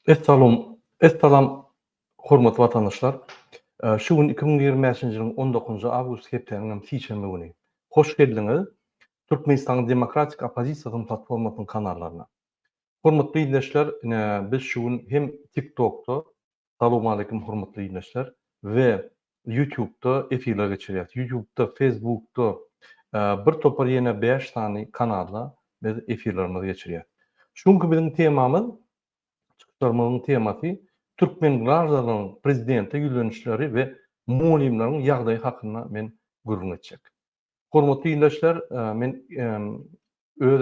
Essalam, hormatly watandaşlar. Şu gün 2025-nji ýylyň 19 awgust hepdeniň fiçenme güni. Hoş geldiňiz. Türkmenistan Demokratik Opozisiýa platformasynyň kanallarına. Hormatly dinleýişler, biz şu gün hem TikTok'ta, salam aleikum hormatly dinleýişler, we YouTube'da efirler geçirýär. YouTube'da, Facebook'da bir topar ýene 5 tane kanalda biz efirlerimizi geçirýär. Şuňky biziň temamyz Çıkışlarmamın temasy Türkmen Garajalynyň prezidente ýüzlenişleri we mulimleriň ýagdaýy hakynda men gurrun etjek. Hormatly dinleýişler, men öz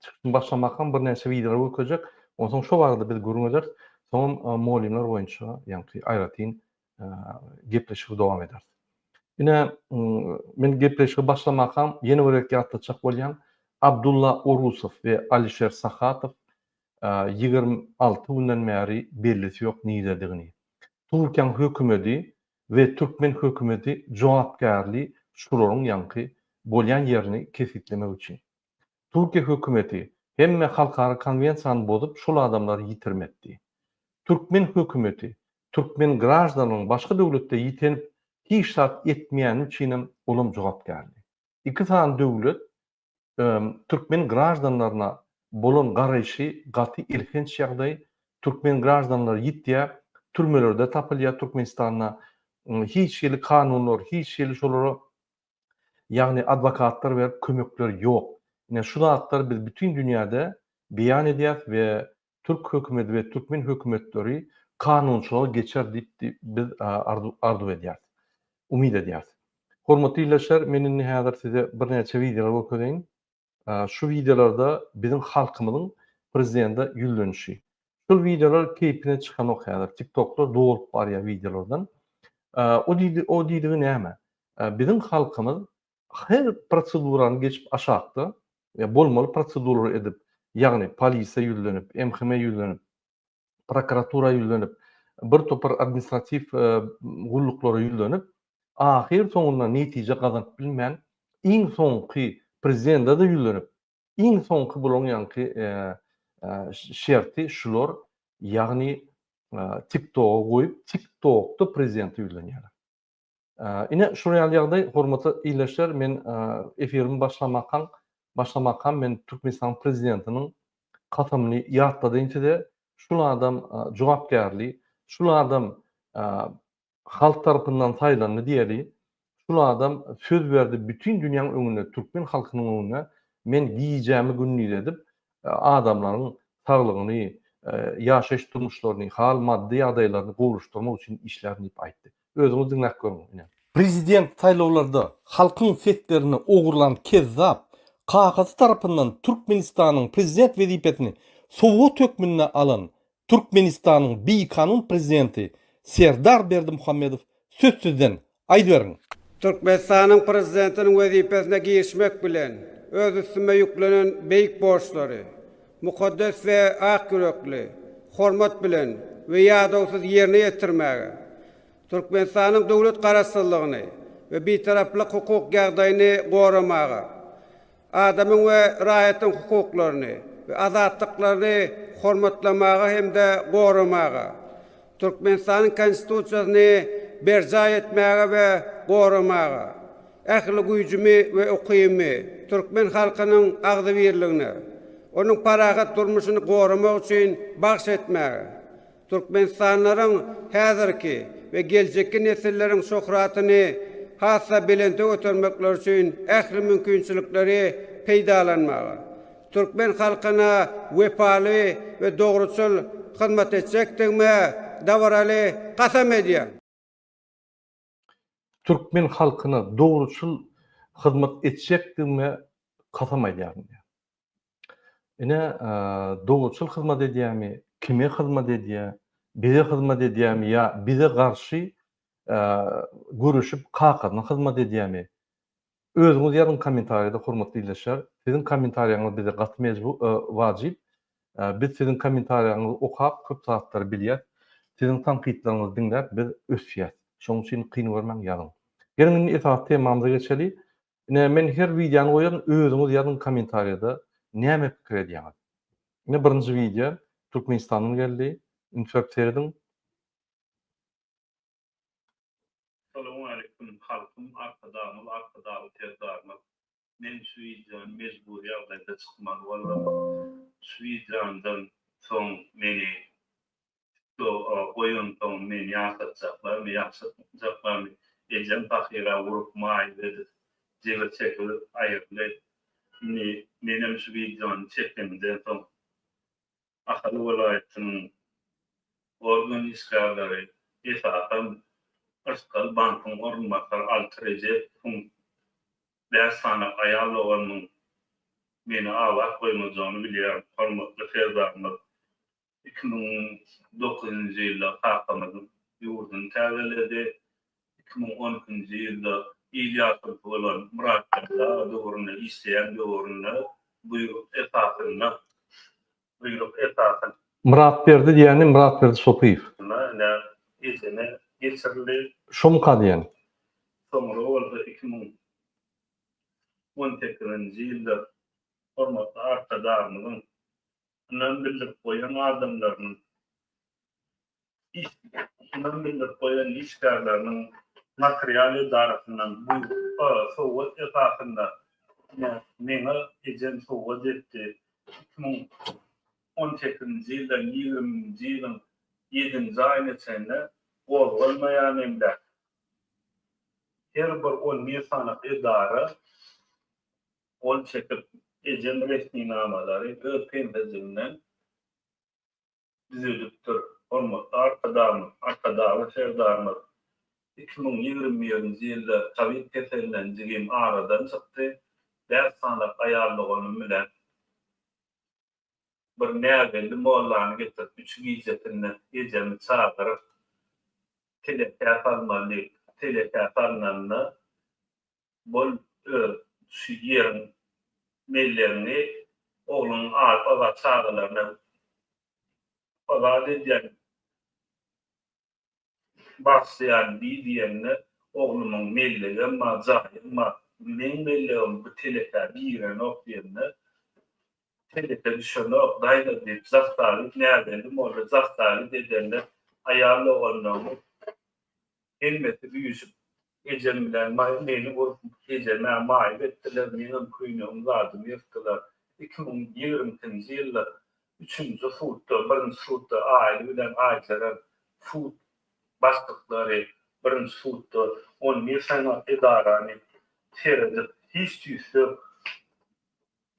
çıkışymy başlamakam bir näçe videolar ökejek. Ondan şo wagtda biz gurrun ederiz. Soň mulimler boýunça ýa-ni aýratyn gepleşip dowam eder. Ine men gepleşip başlamakam ýene bir ýatdyjak bolýan Abdulla Orusow we Alisher Sahatov 26 günden bäri bellisi ýok niýdedigini. Türkiýan hökümeti we Türkmen hökümeti jogapkärli şularyň ýanky bolýan ýerini kesitlemek üçin. Türkiýe hökümeti hemme halkara konwensiýany bozup şol adamlary ýitirmekdi. Türkmen hökümeti Türkmen grajdanyň başga döwletde ýitenip hiç şart etmeýän üçin olam jogapkärli. Iki tane döwlet Türkmen grajdanlaryna bolan garaýşy gaty ilhinç ýagdaý Türkmen grajdanlary ýitdiýär, türmelerde tapylýar Türkmenistanda hiç ýyly kanunlar, hiç ýyly şolara ýagny adwokatlar berip kömekler ýok. Ine şu zatlar biz bütün dünýäde beýan edýär we Türk hökümeti we Türkmen hökümetleri kanunçylyga geçer diýip biz arzu edýär. Umyt edýär. Hormatly dinleýişler, men indi häzir size bir näçe videolar öküdäň. Şu videolarda bizim halkımızın prezidente ýüzlenişi. Şu videolar keypine çıkan okyalar. TikTok'ta dolup barýar videolardan. O diýdigi näme? Bizim halkymız her prosedurany geçip aşakda, bolmaly prosedurlar edip, ýagny polisiýa ýüzlenip, MHM ýüzlenip, prokuratura ýüzlenip, bir topar administrativ gulluklara ýüzlenip, ahir soňunda netije gazanyp bilmän, iň soňky prezidente de ýüzlenip, iň soňky bolan ýanky şerti şular, ýagny TikTok'a goýup, TikTok'da prezidente ýüzlenýär. Ine şu real ýagdaý, hormatly dinleýişler, men efirimi başlamakam men Türkmenistan prezidentiniň katymyny ýatladyňça şul adam jogapkärli, şul adam halk tarapyndan saýlandy diýeli, şul adam söz berdi bütün dünýäniň öňünde, Türkmen halkynyň öňünde men giýjämi günni edip adamlaryň saglygyny, ýaşaş turmuşlaryny, hal maddi ýagdaýlaryny gowuşdurmak üçin işlerini diýip aýtdy. Özüňiz diňläp görüň. Prezident saýlawlarda halkyň setlerini ogurlan kezzap kakasy tarapyndan Türkmenistanyň prezident wezipetini Sowet hökmüne alan Türkmenistanyň beýkanun prezidenti Serdar Berdimuhammedow sözsüzden aýdyberiň. Türkmenistanyň prezidentiniň wezipesine girişmek bilen öz üstüme yüklenen beýik borçlary, mukaddes we ak yürekli, hormat bilen we ýadawsyz ýerine ýetirmäge, Türkmenistanyň döwlet garaşsyzlygyny we beýtaraplyk hukuk ýagdaýyny goramaga, adamyň we raýatyň hukuklaryny we azatlyklaryny hormatlamaga hemde goramaga, Türkmenistanyň konstitusiýasyny berja etmäge we goramaga, ähli güýjümi we ukymy Türkmen halkynyň agdy birligine, onuň paragat durmuşyny goramak üçin bagş etmäge, Türkmenistanlaryň häzirki we geljekki nesilleriň şöhratyny hassa bilente götürmekler üçin ähli mümkinçilikleri peýdalanmaga, Türkmen halkyna wepaly we dogruçul hyzmat etjekdigmi dawraly gasam edýär. Türkmen halkyna dogruçul hyzmat etjekdigmi gasam edýär. Ine dogruçul hyzmat edýärmi, kime hyzmat edýär, bize hyzmat edýärmi ýa bize garşy görüşüp kakasyna hyzmat edýärmi? Özüňiz ýazgyň kommentariýada hormatly dinleýişler, siziň kommentariýaňyz bize gatmaz wajyp. Biz siziň kommentariýaňyzy okap köp saatlar bilýär. Siziň tanqidlaryňyzy dinläp biz ösýär. Şoň üçin kyn görmäň ýazyň. Gelin esas temamyza geçeli. Men her videony goýan özüňiz ýazgyň kommentariýada näme pikir edýäňiz? Birinji video Türkmenistanyň geldi. Inspektörüň Assalamu alaikum halkım arkadağı terdarmaz. Men şu ýylan mecburi ýagdaýda çykmak boldum. Şu ýylandan soň meni oýun soň meni ýaşatjaklar, ejem tahyra gurup maýdy. Jeýle çekilip aýyrly. Menem şu ýylan çekimden soň Ahly welaýatynyň organ işgärleri esasam Askal bankın orunmakar altırıcı ders sana ayarlı olanın beni ağlar koymacağını biliyorum. Hormatlı Ferdar'ın 2009 yılda kalkamadım. Yurdun terveledi. 2012 yılda İlyas'ın olan Murat'la doğruna isteyen doğruna buyurup esasına Murat berdi diýeni Murat berdi Sopuýew. izine geçirildi. Şomu kadýan? Sonra oldu 2018 yılda hormatly arkadaşlarymyň bildirip goýan adamlaryň işgärleriniň materialy darapyndan bu sowat esasında meňe ejen sowat etdi. 2018 yılda 20 yılın 7. aýyna çenle bolmaýan emler. Her bir 10 sanaty edara ol çekip ejen resmi namalary öpembezinden düzüldükdir. Hormatly arkadaşlar Ferdarmy 2020 ýylda tabip kesellendigim aradan çykdy. Ders sanaty aýarlygym bilen bir nägeldi mollany getirip 3 gijetini ejemi çagyryp telefonlarynda bol şu ýerin maillerini oğlunun arpa çağrılarına bazı edýän başlayan diýenine oğlumun mailleri ma zahir men maillerim bu telefon bilen okýandy. Telefon şonu daýda diýip zastalyp näderdi molla zastalyp edenler ayarlı olanlar elbette büyüsüp ejem bilen maýlyny gurup ejeme maýly etdiler. Meňem köýnüm zadymy ýetdiler. 2020 ýylda 3-nji futda 1-nji futda aýly bilen aýtlaran fut başlyklary 1-nji futda 11 sanaty edarany seredip hiç tüýse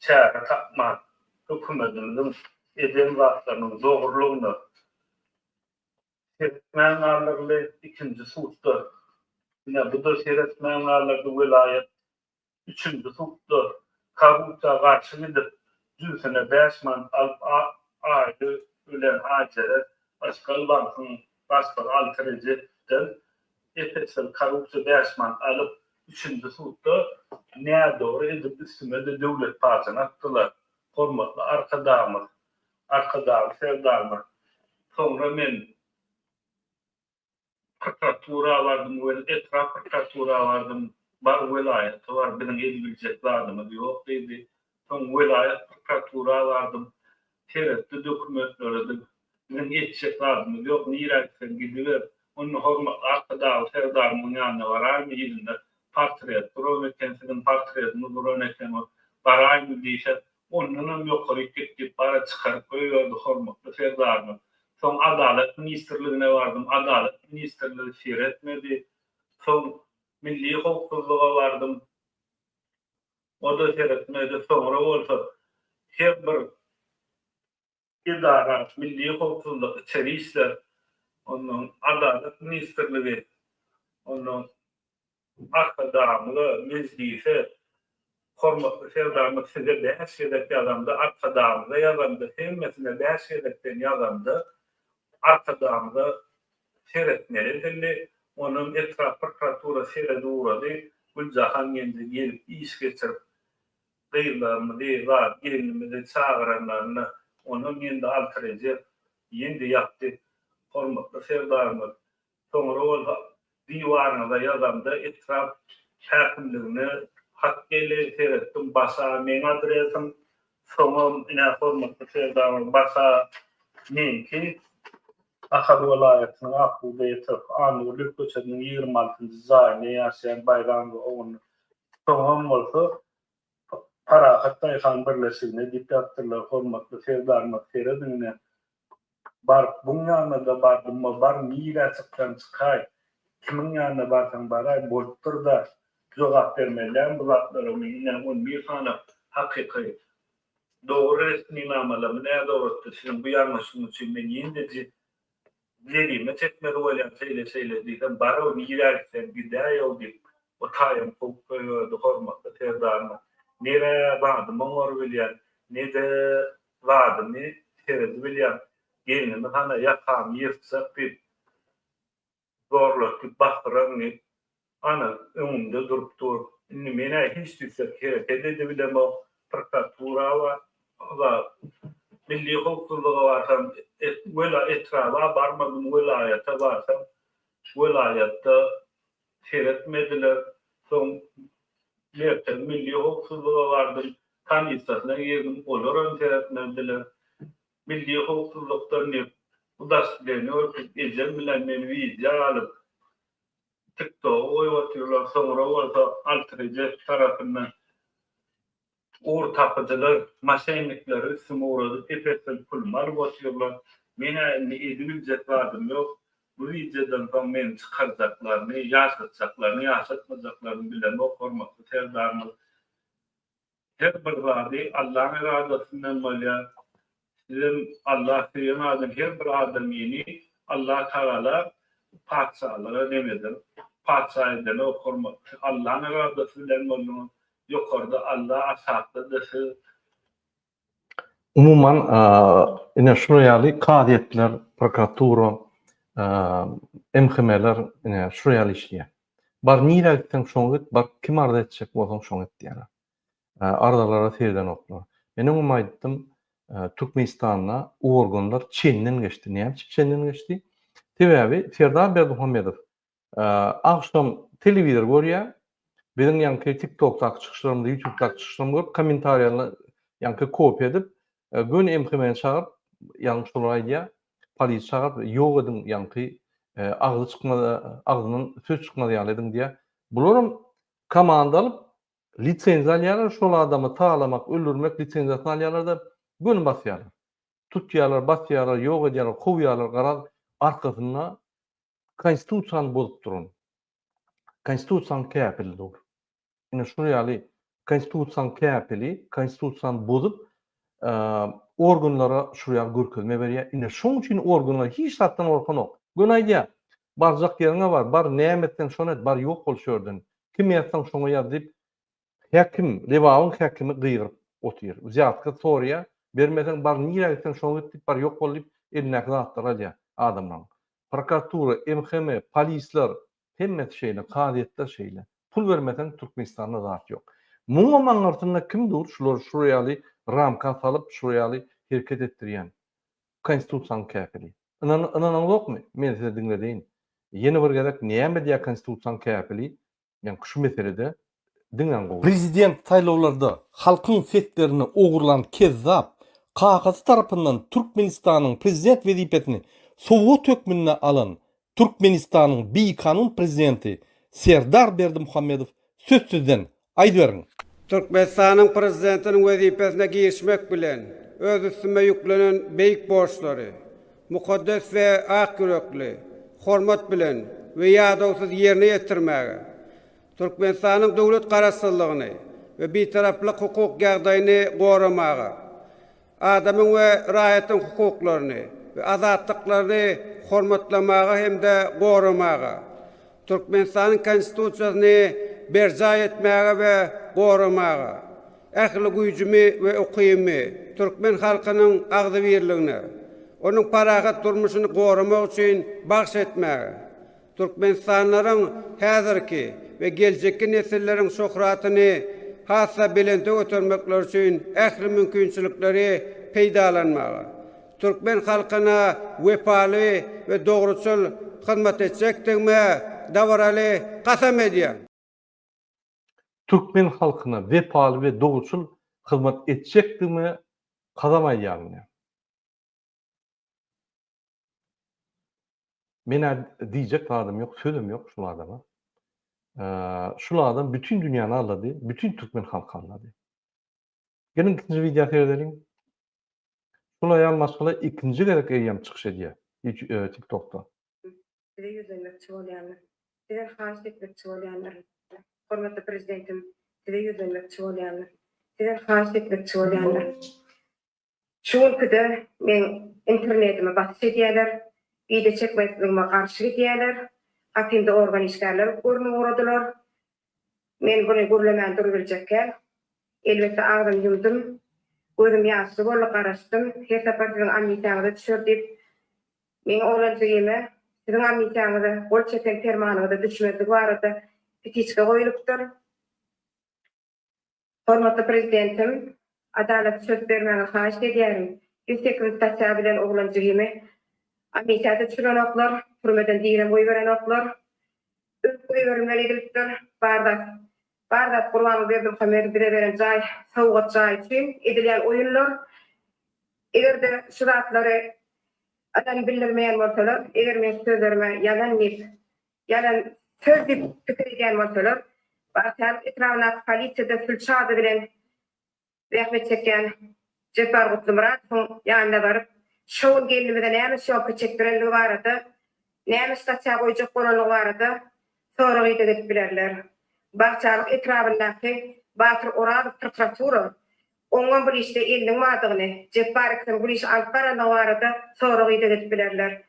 çäre tapmak hökümetiniň eden wagtlarynyň dogrulygyny seretmenlerle 2-nji futda bu da seretmenlerle welaýat 3-nji futda Kabul'a garşy edip düzene 5 man alyp aýly bilen aýjara Askal bankyň başlygy altyrıjydan epesel Kabul'a 5 man alyp 3-nji futda näme dogry edip üstüme de döwlet pasyny atdylar. Hormatly arkadaşlar Ferdarmy. Sonra men prokuratura vardım, etraf prokuratura vardım. Bar welaýat var, bilen edilýek zadymy ýok diýdi. Soň welaýat prokuratura vardım. Teretdi dokumentleri men etjek zadymy ýok, niýerekden gidiler. Onu hormatly arkadaşlar Ferdarmyň ýanyna bararmy ýylynda portret durýan portretini durýan baraymy diýse, ondan ýokary gitip bara çykaryp goýýardy hormatly Ferdarmy. Soň Adalet Ministrligine bardım. Adalet Ministrligi seretmedi. Soň Milli Hukuklyga bardım. O da seretmedi. Soňra bolsa her bir idara Milli Hukuklygy içeri işler. Onun Adalet Ministrligi onun arkadaşları meclise hormatly Ferdarmy size bäş edip ýazamda arkadaşlar ýazamda hemmesine bäş edipden ýazamda arkadaşlar seretmeli. Onun etraf prokuratura seredi uğradı. Güljahan gendi gelip iş geçirip gıylarımı deyler, gelinimizi çağıranlarını onun yendi altırıcı yendi yaptı. Hormatly Ferdarmy. Soňra oldu diwarına da ýazamda etraf häkimligine hak geli seretdim. Başa meň adresim soňra ine hormatly Ferdarmy başa menki Ahad vilayatynyň Akbuýda Anurly köçeniň 26-njy zaýyny ýaşaýan Baýramy oğlunu toňam bolsa Parahat Taýhan birleşigine diktatorlar hormatly Ferdarmat Feredine bar buň ýanyna da bardym, bar mira çykdan çykay. Kimiň ýanyna barsaň baray bolup durda jogap bermelen bu zatlara meniň on bir sana hakyky dogry resmi namalary näde dogry şunu bu ýanlaşyny üçin men ýendeji dilime çekmeli bolýan şeýle diýsem bara o mira gidäýär diýip o taýym koýdy hormatly Ferdarmat nere bardym oňar bilýän nede bardymy teredi bilýän gelini hana ýakam ýyrtsak bir zorluk bakıran ana öňümde durup dur. Indi mene hiç düşsek gerek edebilem o prokuratura wa milli hukukluğa barsam wela etraba barmadym welayata barsam welayatta teretmediler. Son ýerde milli hukukluğa bardym komissiýasyna girdim olar teretmediler. Milli hukuklukdan ne bu dastlany öldürüp bilen meni wiza alyp TikTok oýatýarlar soňra bolsa Altrije tarapyndan tapyjylar maşenlikleri üstüme uğradyp epesel pul mal bolýarlar. Mene edilip bardym ýok. Bu wizadan soň meni çykarjaklaryny, ýaşatmajaklaryny bilen hormatly Ferdarmy. Her bir zady Allahyň iradasyndan bolýar. Sizin Allah diýen adam her bir adamyny Allah Taala paçalara demedir. Paçaýdan hormat Allahyň iradasy bilen bolýan ýokarda Allah aşagda Umuman ine şunu ýaly kadiýetler, prokuratura, MHM'ler ine şu ýaly işleýär. Bar niýelikden şoň git, bar kim arda etjek bolsaň şoň et diýär. Ardalara terden oklar. Men oňa aýtdym, Türkmenistanda organlar Çin'den geçti. Näme Çin'den geçti? Tebebi Serdar Berdimuhammedow akşam telewizor görýär. Benim ýanky TikTok'da çykyşlarymda, YouTube'da çykyşlarymda görüp kommentariýalarny ýanky kopya edip gün MHM'ni çağırıp ýalňyş dolar aýdýar. Polisi çağırıp ýok edin ýanky agzy çykmada, agzynyň söz çykmady ýalydyň diýär. Bularam komanda alyp lisenziýa alýarlar, şol adamy taalamak, öldürmek lisenziýasyny alýarlar da gün basýarlar. Tutýarlar, basýarlar, ýok edýärler, kowýarlar, garal arkasynda konstitusiýany bozup durun. Konstitusiýanyň käpili dur. Ine şunu ýaly konstitusiýanyň käpili, konstitusiýany bozup organlara şuraya görkezme berýär. Ine şoň üçin organlar hiç zatdan orkanok. Gün aýdýar, barjak ýeriňe bar, bar nämetden şonet, bar ýok bolşýardyn. Kim ýatsaň şoňa ýaz diýip häkim, lewawyň häkimi gyýryp otýar. Ýatka soraýar, bermesen bar niýelikden şoň gitip bar ýok bolup eline zatlar alýar adamlaryň. Prokuratura, MHM, polisler hemmet şeýle, kadiýetler şeýle. Pul bermesen Türkmenistanda zat ýok. Muňa maňartynda kim dur? Şular şurýaly ramka salyp şurýaly hereket etdirýän. Konstitusiýanyň käpili. Anaňyň ýokmy? Men size diňledeýin. Ýene bir gerek näme diýär konstitusiýanyň käpili? Ýani şu meselede diňen gowy. Prezident saýlawlarda halkyň setlerini ogurlan kezzap Kagazy tarapyndan Türkmenistanyň prezident wezipetini Sowet hökmüne alan Türkmenistanyň beýkanun prezidenti Serdar Berdimuhammedow sözsüzden aýdyberiň. Türkmenistanyň prezidentiniň wezipesine girişmek bilen öz üstüme yüklenen beýik borçlary, mukaddes we ak yürekli, hormat bilen we ýadawsyz ýerine ýetirmäge, Türkmenistanyň döwlet garaşsyzlygyny we bitaraplyk hukuk ýagdaýyny goramaga, adamyň we raýatyň hukuklaryny we azatlyklaryny hormatlamaga hemde goramaga, Türkmenistanyň konstitusiýasyny berja etmäge we goramaga, ähli güýjümi we ukymy türkmen halkynyň agdy birligine, onuň parahat durmuşyny goramak üçin bagş etmäge, Türkmenistanlaryň häzirki we geljekki nesillerin şöhratyny hassa bilende götürmekler üçin ähli mümkinçilikleri peýdalanmagy, türkmen halkyna wepaly we dogruçul hyzmat etjekdigmi dawraly gasam edýär. Türkmen halkyna wepaly we dogruçul hyzmat etjekdigmi gasam edýär. Men diýjek adam ýok, sözüm ýok şol adama. Şol adam bütün dünýäni alady, bütün türkmen halky alady. Gelin ikinji video seyredelim. Şol aýal maşgala ikinji gerek eýýäm çykyş edýär. TikTok'ta. Size yüzlenmekçi bolýanlar. Size haýyş etmekçi bolýanlar. Hormatly prezidentim, size yüzlenmekçi bolýanlar. Size haýyş etmekçi bolýanlar. Şu ülkede men internetime basyp edýärler, ýa-da çekmekligime garşy edýärler. Hakimde organ işgärler görnüp uradylar. Men bunu gürlemän duruljakka elbetde ağzym yumdum. Gözüm ýaşly bolup garaşdym. Her sepätden amýtaňyza düşürdip men olanjygymy sizin amýtaňyza bol çeken termanyňyza düşmezlik barada petiçka goýulypdyr. Hormatly prezidentim, adalet söz bermäni haýyş edýärim. Yüksek instansiýa bilen olanjygymy amýtaňyza düşüren oklar, türmeden diýilen goý beren oklar öýüp bermeli edilipdir. Barda Kurban berdim hamer bire beren jaý, sowgat jaý üçin edilýän oýunlar egerde şuratlary adam bildirmeýän bolsalar, eger men sözlerime yalan söz dip pikir edýän bolsalar, barçal etrawyna polisiýada sülçady bilen rehmet çeken Jepar Gutlumaratov ýanynda baryp, şol gelinmeden näme şok çekdirenligi barada, näme stasiýa goýjak bolanlygy barada soragy edip bilerler. Barçalyk etrafyndaky Batyr Oradow prokuratura oňa bu işde eliniň madygyny, Jeparyň bu iş alyp baranlygy barada soragy edip bilerler.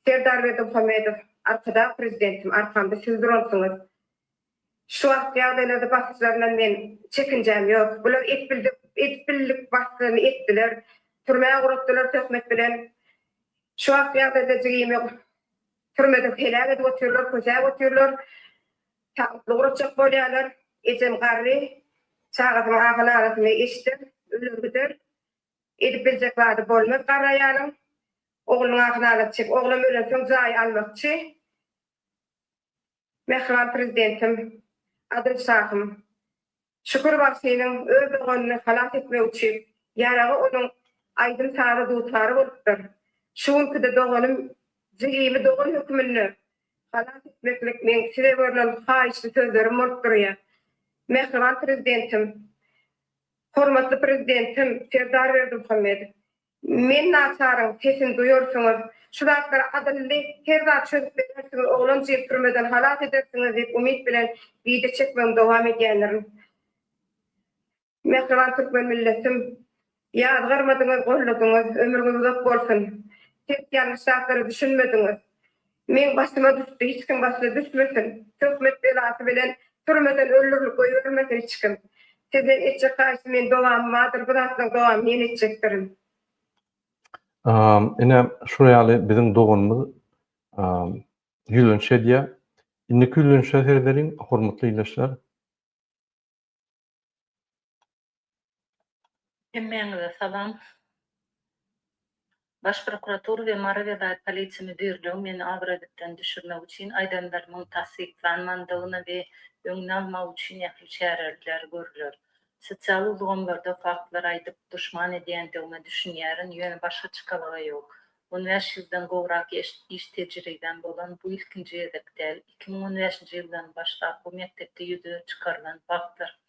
Serdar Berdimuhamedow, arkada prezidentim, arkamda siz duralsyňyz. Şu ýagdaýlarda başçylaryndan men çekinjem ýok. Bular etbillik başçylygyny etdiler. Türmäge guratdylar töhmet bilen. Şu ýagdaýda jygym ýok. Türmede helak edip oturlar, köşäge oturlar. Loguracak bolýarlar, ejem garry, çagatyň agyny arasyna eşitip, ölürdiler. Edip biljekleri bolmak garaýanyň. Oglunyň agyny alyp, oglum ölen soň jaý almakçy. Mehriban prezidentim, adyr şahym. Şükür barsynyň öz oğluny halat etmek üçin ýaragy onuň aýdym sary dutlary bolupdyr. Şu ülkede doğanym jygimy doğan hökmünü halat etmeklik men size berilen haýyşly sözlerim bolupdyrýar. Mehriban prezidentim, hormatly prezidentim Serdar Berdimuhamedow, men naçarym sesini duýarsyňyz, şu zatlar adylly her zat çözüp berersiňiz, oglan jepdirmeden halat edersiňiz diýip umyt bilen video çekmem dowam edýänlerim. Mehriban türkmen milletim, ýazgarmadyňyz, golladyňyz, ömrüňiz uzak bolsun. Tek ýanlışlaryny düşünmediňiz. Men başyma düşdi, hiç kim başyna düşmesin. Töhmet belasy bilen türmeden öldürülip goýulmasyny hiç kim. Sizden etjek haýyşy men dowamymadyr, bu zatlaryň dowamy men etjekdirim. Ene şu ýaly biziň doganymyz ýüzünçe diýe. Indi küllünçe seyredelim, hormatly ýylaşlar. Hemmeňize salam. Baş prokuratura we Mara vilayet polisiýa müdirligi meni agredipden düşürmek üçin aýdanlarymyň tasdiklanmandygyny we öňüne almak üçin ýakly çäreler görýär. Sosial ulgamlarda faktlar aýdyp duşman edýändigini düşünýärin, ýöne başga çykalagy ýok. 15 ýyldan gowrak iş tejribeden bolan bu ilkinji ýerek däl. 2015-nji ýyldan başlap bu mekdepde ýüze çykarylan faktlar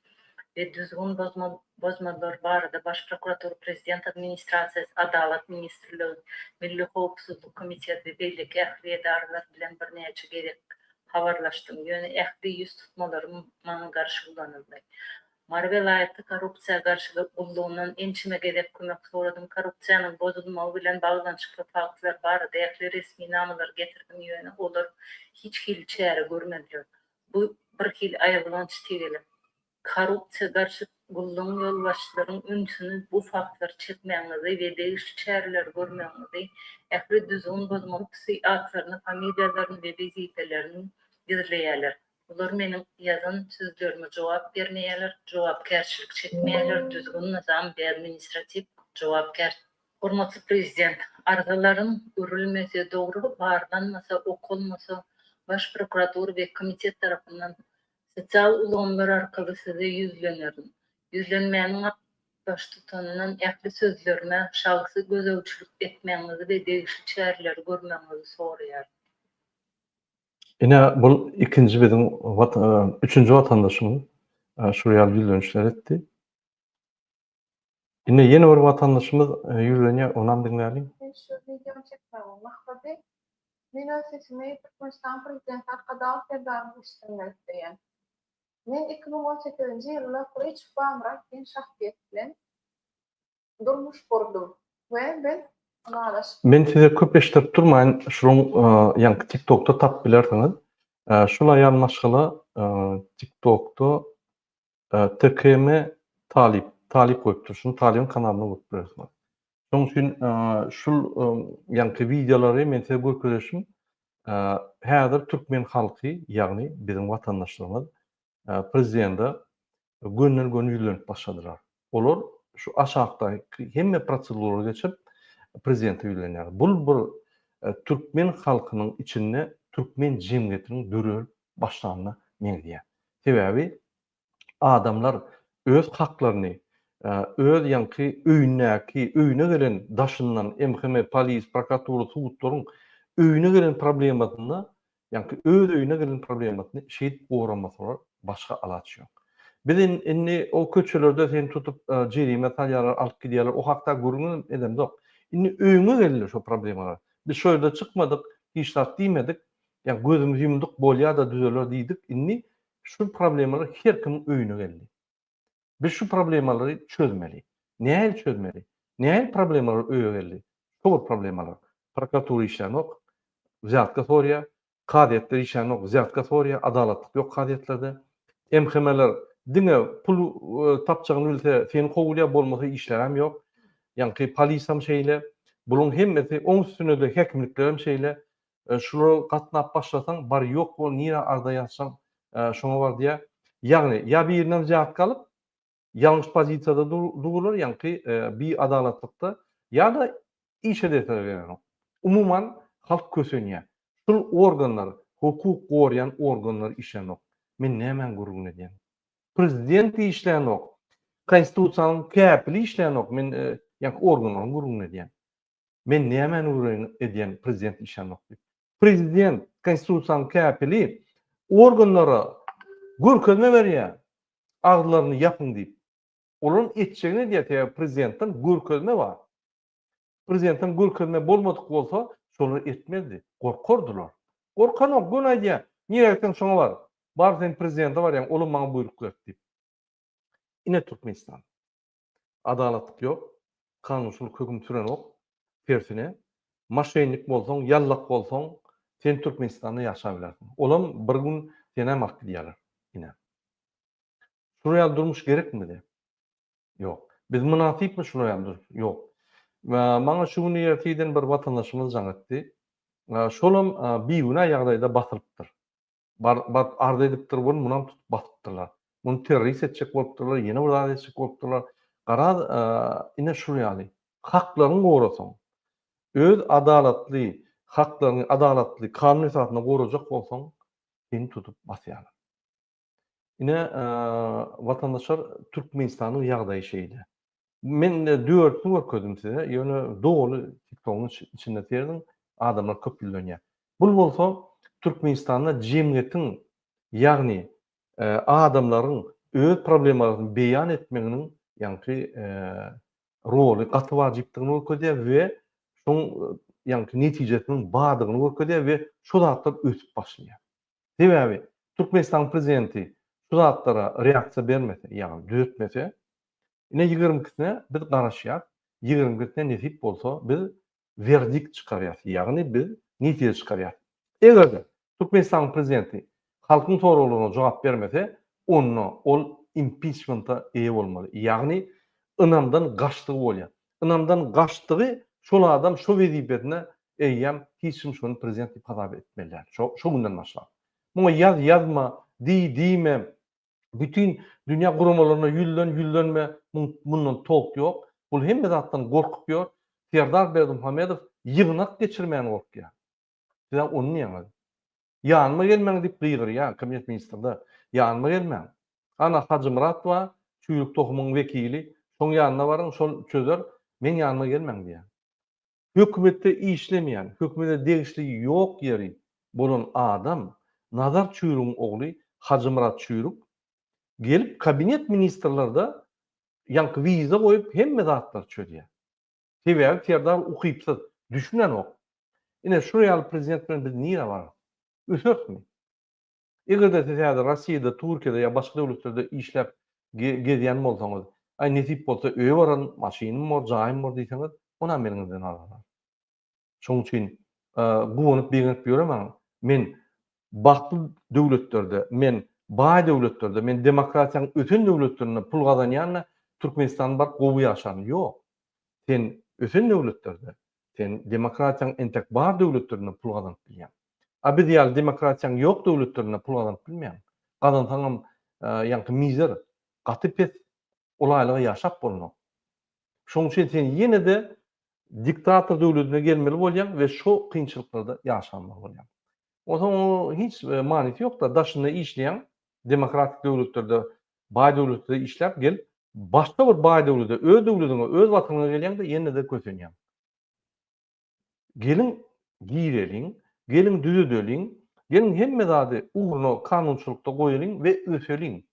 ve düzgün bozmalar barada Baş prokuratura, Prezident administrasiýasy, Adalet ministrligi, Milli Howpsuzlyk komiteti we beýleki ähli edarlar bilen bir näçe gerek habarlaşdym. Ýöne ähli ýüz tutmalarym maňa garşy ulanyldy. Mara vilayeti korrupsiýa garşy ullugynyň ençime gerek kömek soradym. Korrupsiýanyň bozulmagy bilen baglanşykly faktlar barada ähli resmi namalar getirdim. Ýöne olar hiç hil çäre görmediler. Bu bir hil aýagylanç tegeli. Korrupsiýa garşy gulluň ýolbaşçylaryň ünsüni bu faktlar çekmeňizi we degişli çäreler görmeňizi, ähli düzgün bozmalyk atlaryny, familiýalaryny we wezipelerini gizleýärler. Ular meniň ýazan sözlerime jogap bermeýärler, jogapkärçilik çekmeýärler, düzgün nizam we administrativ jogapkär. Hormatly prezident, arzalarym görülmese, dogry barlanmasa, okulmasa, Baş prokuratura we komitet tarapyndan sosial ulgamlar arkaly size yüzlenerim. Yüzlenmäniň baş tutanynyň ähli sözlerine şahsy gözegçilik etmeňizi we degişli çäreler görmeňizi soraýar. Ine bul ikinci bizim üçüncü vatandaşımız şuraya yüzlenişler etti. Ine yeni bir vatandaşımız yüzleniyor, ondan dinleyelim. Şu videomu çekmem maksadı. Men öz sesimi Türkmenistan prezidenti Arkadaş Erdoğan'ın işlemekteyen. Men 2018-nji ýylda Kureç Bamrak diýen şahsiýet bilen durmuş gurdum we ben onalaş. Men size köp eşitip durmaýyn, şuň ýa-ni TikTok'ta tap bilersiňiz. Şuna ýalmaşgyla TikTok'ta TKM Talip koyup durşun, Talip'in kanalyna goýup beresiňiz. Şoň üçin şul ýa-ni videolary men size görkezleşim. Häzir türkmen halky, ýagny bizim watandaşlarymyz prezidente gönnel gönül ýüzlenip başladylar. Olar şu aşağıdaky hemme prosedurlara geçip prezidente ýüzlenýär. Bul türkmen halkynyň içinde türkmen jemgyýetiniň dörül başlanma men diýär. Sebäbi adamlar öz haklaryny, öz ýa-ni öýüne gelen daşyndan MHM, polis, prokuratura, sudlaryň öýüne gelen problematyny, ýa-ni öz öýüne gelen problematyny şeýit boğramasalar başga alaçy ýok. Biz inni o köçelerde sen tutup jerime talýarlar, alyp gidýärler, o hakda görünen edem ýok. Inni öýüne gelýär şu problemalar. Biz şöyle çykmadyk, hiç tat diýmedik, ýa gözümiz ýumdyk, bolýar da düzeler diýdik. Inni şu problemalar her kim öýüne geldi. Biz şu problemaları çözmeli. Nähil çözmeli? Nähil problemalar öýe geldi? Şu problemalar. Prokuratura işlenok, ziyatka sorya, kadiyetler işlenok, ziyatka sorya, adalatlyk ýok kadiyetlerde. MHM'ler diňe pul tapjagyny bilse, seni howlya bolmasa işler hem ýok. Ýa-ni polis hem şeýle, bulyň hemmesi oň üstüne de hekimlikler hem şeýle. Şunu gatnap başlasaň, bar ýok bol, nire arda ýatsaň, şoňa bar diýär. Ýagny ýa bir ýerden ziyatka alyp, ýalňyş pozisiýada dururlar, ýa-ni bir adalatlykda ýa-da iş edetler. Umuman halk kösenýär. Şol organlar, hukuk gorýan organlar işlenok. Men nämen gurgun edýän? Prezident işlenok. Konstitusiýanyň käpili işlenok. Men ýa-ni organlaryň gurgun edýän. Men nämen gurgun edýän prezident işlenok? Prezident konstitusiýanyň käpili organlara görkezme berýär. Aglaryny ýapyň diýip. Olaryň etjegine diýär prezidentden görkezme bar. Prezidentden görkezme bolmadyk bolsa, şolar etmezdi. Gorkardylar. Gorkanok gün aýdýar. Niýe etdiň şoňa bar? Bar sen prezidente bar ýa-ni olam maňa buyruk berdi diýip. Ine Türkmenistan. Adalatlyk ýok, kanunçylyk höküm süren ok. Tersine, maşeýnik bolsaň, ýallak bolsaň, sen Türkmenistanda ýaşap bilersiň. Olam bir gün sene mahkum diýerler. Ine. Şuraya durmuş gerekmi de? Ýok. Biz münasipmi şuraya durmuş? Ýok. Maňa şu gün ýertiden bir watandaşymyz jaňatdy. Şolam bir güne ýagdaýda batyrypdyr. Arda edipdir bunu, munam tutup batypdyrlar. Bunu terörist etjek bolupdyrlar, ýene bir zat etjek bolupdyrlar. Gara ine şuryaly. Haklaryny gorasaň, öz adalatly, haklaryny adalatly kanun esasyna gorajak bolsaň, seni tutup basýarlar. Ine vatandaşlar Türkmenistanyň ýagdaýy şeýdi. Men 4 gün görkezdim size. Ýöne dogly TikTok'un içinde terdim. Adamlar köp ýüzlenýär. Bul bolsa Türkmenistanda jemgyýetiň, ýagny adamlaryň öz problemlaryny beýan etmeginiň ýa-ni roly gaty wajypdygyny görkezýär we şoň ýa-ni netijesiniň badygyny görkezýär we şu zatlar ösüp başlaýar. Sebäbi Türkmenistan prezidenti şu zatlara reaksiýa bermese, ýa-ni düzeltmese, ine 22-sine biz garaşýar. 22-sine nesip bolsa biz verdikt çykarýar. Ýagny biz netije çykarýar. Eger Türkmenistan prezidenti halkyň soraklaryna jogap bermese, ol impeachment'a eýe bolmaly. Ýagny ynamdan gaçdygy bolýar. Ynamdan gaçdygy şol adam şo wezipetine eýýäm, hiç kim şonu prezident diýip hasap etmelär. Şo günden başlap. Muňa ýazma, diýme, bütün dünýä guramalarına ýüzlenme, bundan tok ýok. Bul hemme zatdan gorkup ýör. Serdar Berdimuhamedow ýygnak geçirmän gorkýar. Siz onu ýaňyz. Ýanyma gelmeň diýip gyýgyr ýa, kabinet ministrinde. Ýanyma gelmeň. Ana Hacı Muratova, Çüýlük tohumyň wekili, şoň ýanyna baryň, şol çözer, men ýanyma gelmeň diýär. Hökümetde işlemeýän, hökümete degişligi ýok ýeri bolan adam Nazar Çüyrük'ün oğlu Hacı Murat Çüyrük gelip kabinet ministerlerde yankı vize koyup hemme zatlar çödüyor. Sebäbi terdar ukypsy, düşünen ok. Ine şu ýaly prezident bilen biz niýe bar? Ösökmi? Egerde siz häzir Rossiýada, Türkiýede ýa başga döwletlerde işläp gezýän bolsaňyz, ay nesip bolsa öýe baran maşynym bor, jaýym bor diýseňiz, ona meniňizden alarlar. Şoň üçin guwanyp beňep ýöremem. Men bakly döwletlerde, men baý döwletlerde, men demokratiýanyň öten döwletlerinde pul gazanýanla Türkmenistan bar gowy ýaşan ýok. Sen öten döwletlerde, sen demokratiýanyň entek bar döwletlerinde pul gazanyp bilýän. A biz ýaly demokratiýanyň ýok döwletlerinde pul gazanyp bilmeýän. Gazansaňam ýanky mizer, gaty pes olaylygy ýaşap bolmak. Şoň üçin sen ýene-de diktator döwletine gelmeli bolýan we şo kynçylyklarda ýaşanmaly bolýan. Otaň o hiç manysy ýok da daşynda işleýän demokratik döwletlerde, baý döwletlerde işläp gelip başga bir baý döwlete, öz döwletine, öz watanyna gelýän-de ýene-de kösenýän. Gelin giýreliň, gelin düzedeliň, gelin hemme zady ugruny kanunçylykda goýalyň we öseliň.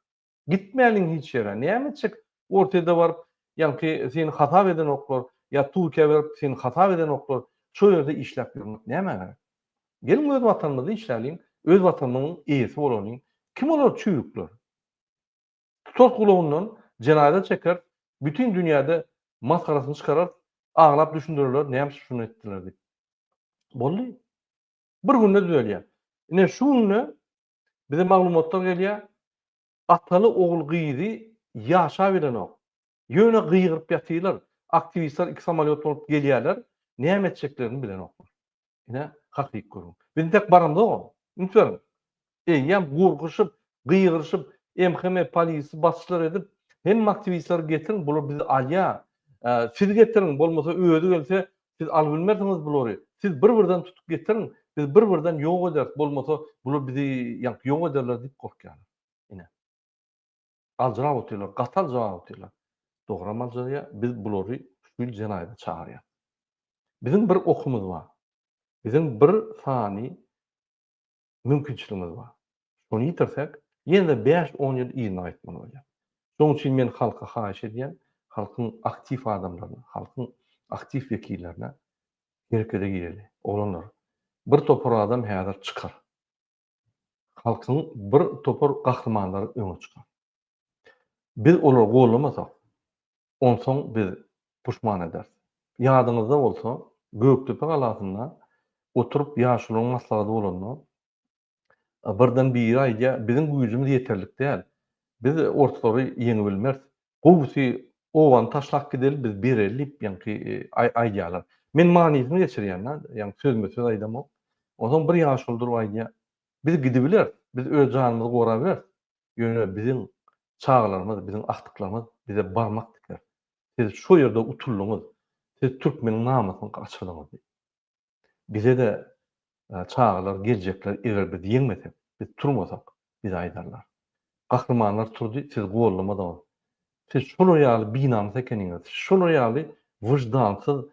Gitmäliň hiç ýere. Näme çyk ortada baryp, ýanky seni hata eden oklar, ýa Türkiýe berip seni hata eden oklar, şo ýerde işläp ýürmek näme gerek? Gelin öz watanymyzda işläliň, öz watanymyň eýesi bolanyň. Kim olar çüýrükler? Tutak gulagynyň jenayda çeker, bütün dünýäde maskarasyny çykarar, aglap düşündirirler, näme şunu etdiler diýip. Boldy. Bir günde düzelýär. Ine şu günde bize maglumatlar gelýär. Ataly ogul gyýdy ýaşa bilen ok. Ýöne gyýgyryp ýatylar. Aktivistler iki samolyot bolup gelýärler. Näme etjeklerini bilen oklar. Ine hakyky görün. Biz tek baranda o. Ünsürün. Ýam gurguşyp, gyýgyryşyp, MHM polisi basçylar edip, hem aktivistler getirin, bular bizi alýa. Siz getirin, bolmasa öýüdi gelse, siz al bilmersiňiz bulary. Siz bir-birden tutup getirin, biz bir-birden ýok eder, bolmasa bular bizi ýok ederler diýip gorkýar. Ine. Aljyrap oturlar, gatal jogap oturlar. Dogramaz ýa biz bulary şol jenaýda çağırýar. Bizim bir okumuz bar. Bizim bir sany mümkinçiligimiz bar. Şonu ýitirsek, ýene-de 5-10 ýyl ýygyna aýtmaly bolýar. Şoň üçin men halka haýyş edýän, halkyň aktiv adamlaryna, halkyň aktiv wekillerine gerekede gireli. Olanlar bir topar adam häzir çykar. Halkyň bir topar gahrmanlary öňe çykar. Biz olar gollamasak, onsoň biz puşman eder. Ýadyňyzda bolsa, Göktepe galasynda oturup ýaşulyň maslahady bolanda, birden bir aýda bizim güýjümiz ýeterlik däl. Biz ortalary ýeňi bilmez. Gowsy owan taşlak gideli biz berelip ýanky aýdýalar. Men manysyny geçirýän, ýani sözme söz aýdamok. Oňa bir ýaşuldyr aýdýa. Biz gidibiler, biz öz janymyzy gorabiler. Ýöne bizim çağlarymyz, bizim akdyklarymyz bize barmak dikler. Siz şu ýerde utuldyňyz, siz türkmeniň namasyny gaçyrdyňyz. Bize de çağlar geljekler eger biz ýeňmesek, biz turmasak, biz aýdarlar. Gahrmanlar turdy, siz gollamadyňyz. Siz şol ýaly binamyz ekeniňiz, şol ýaly wyjdansyz,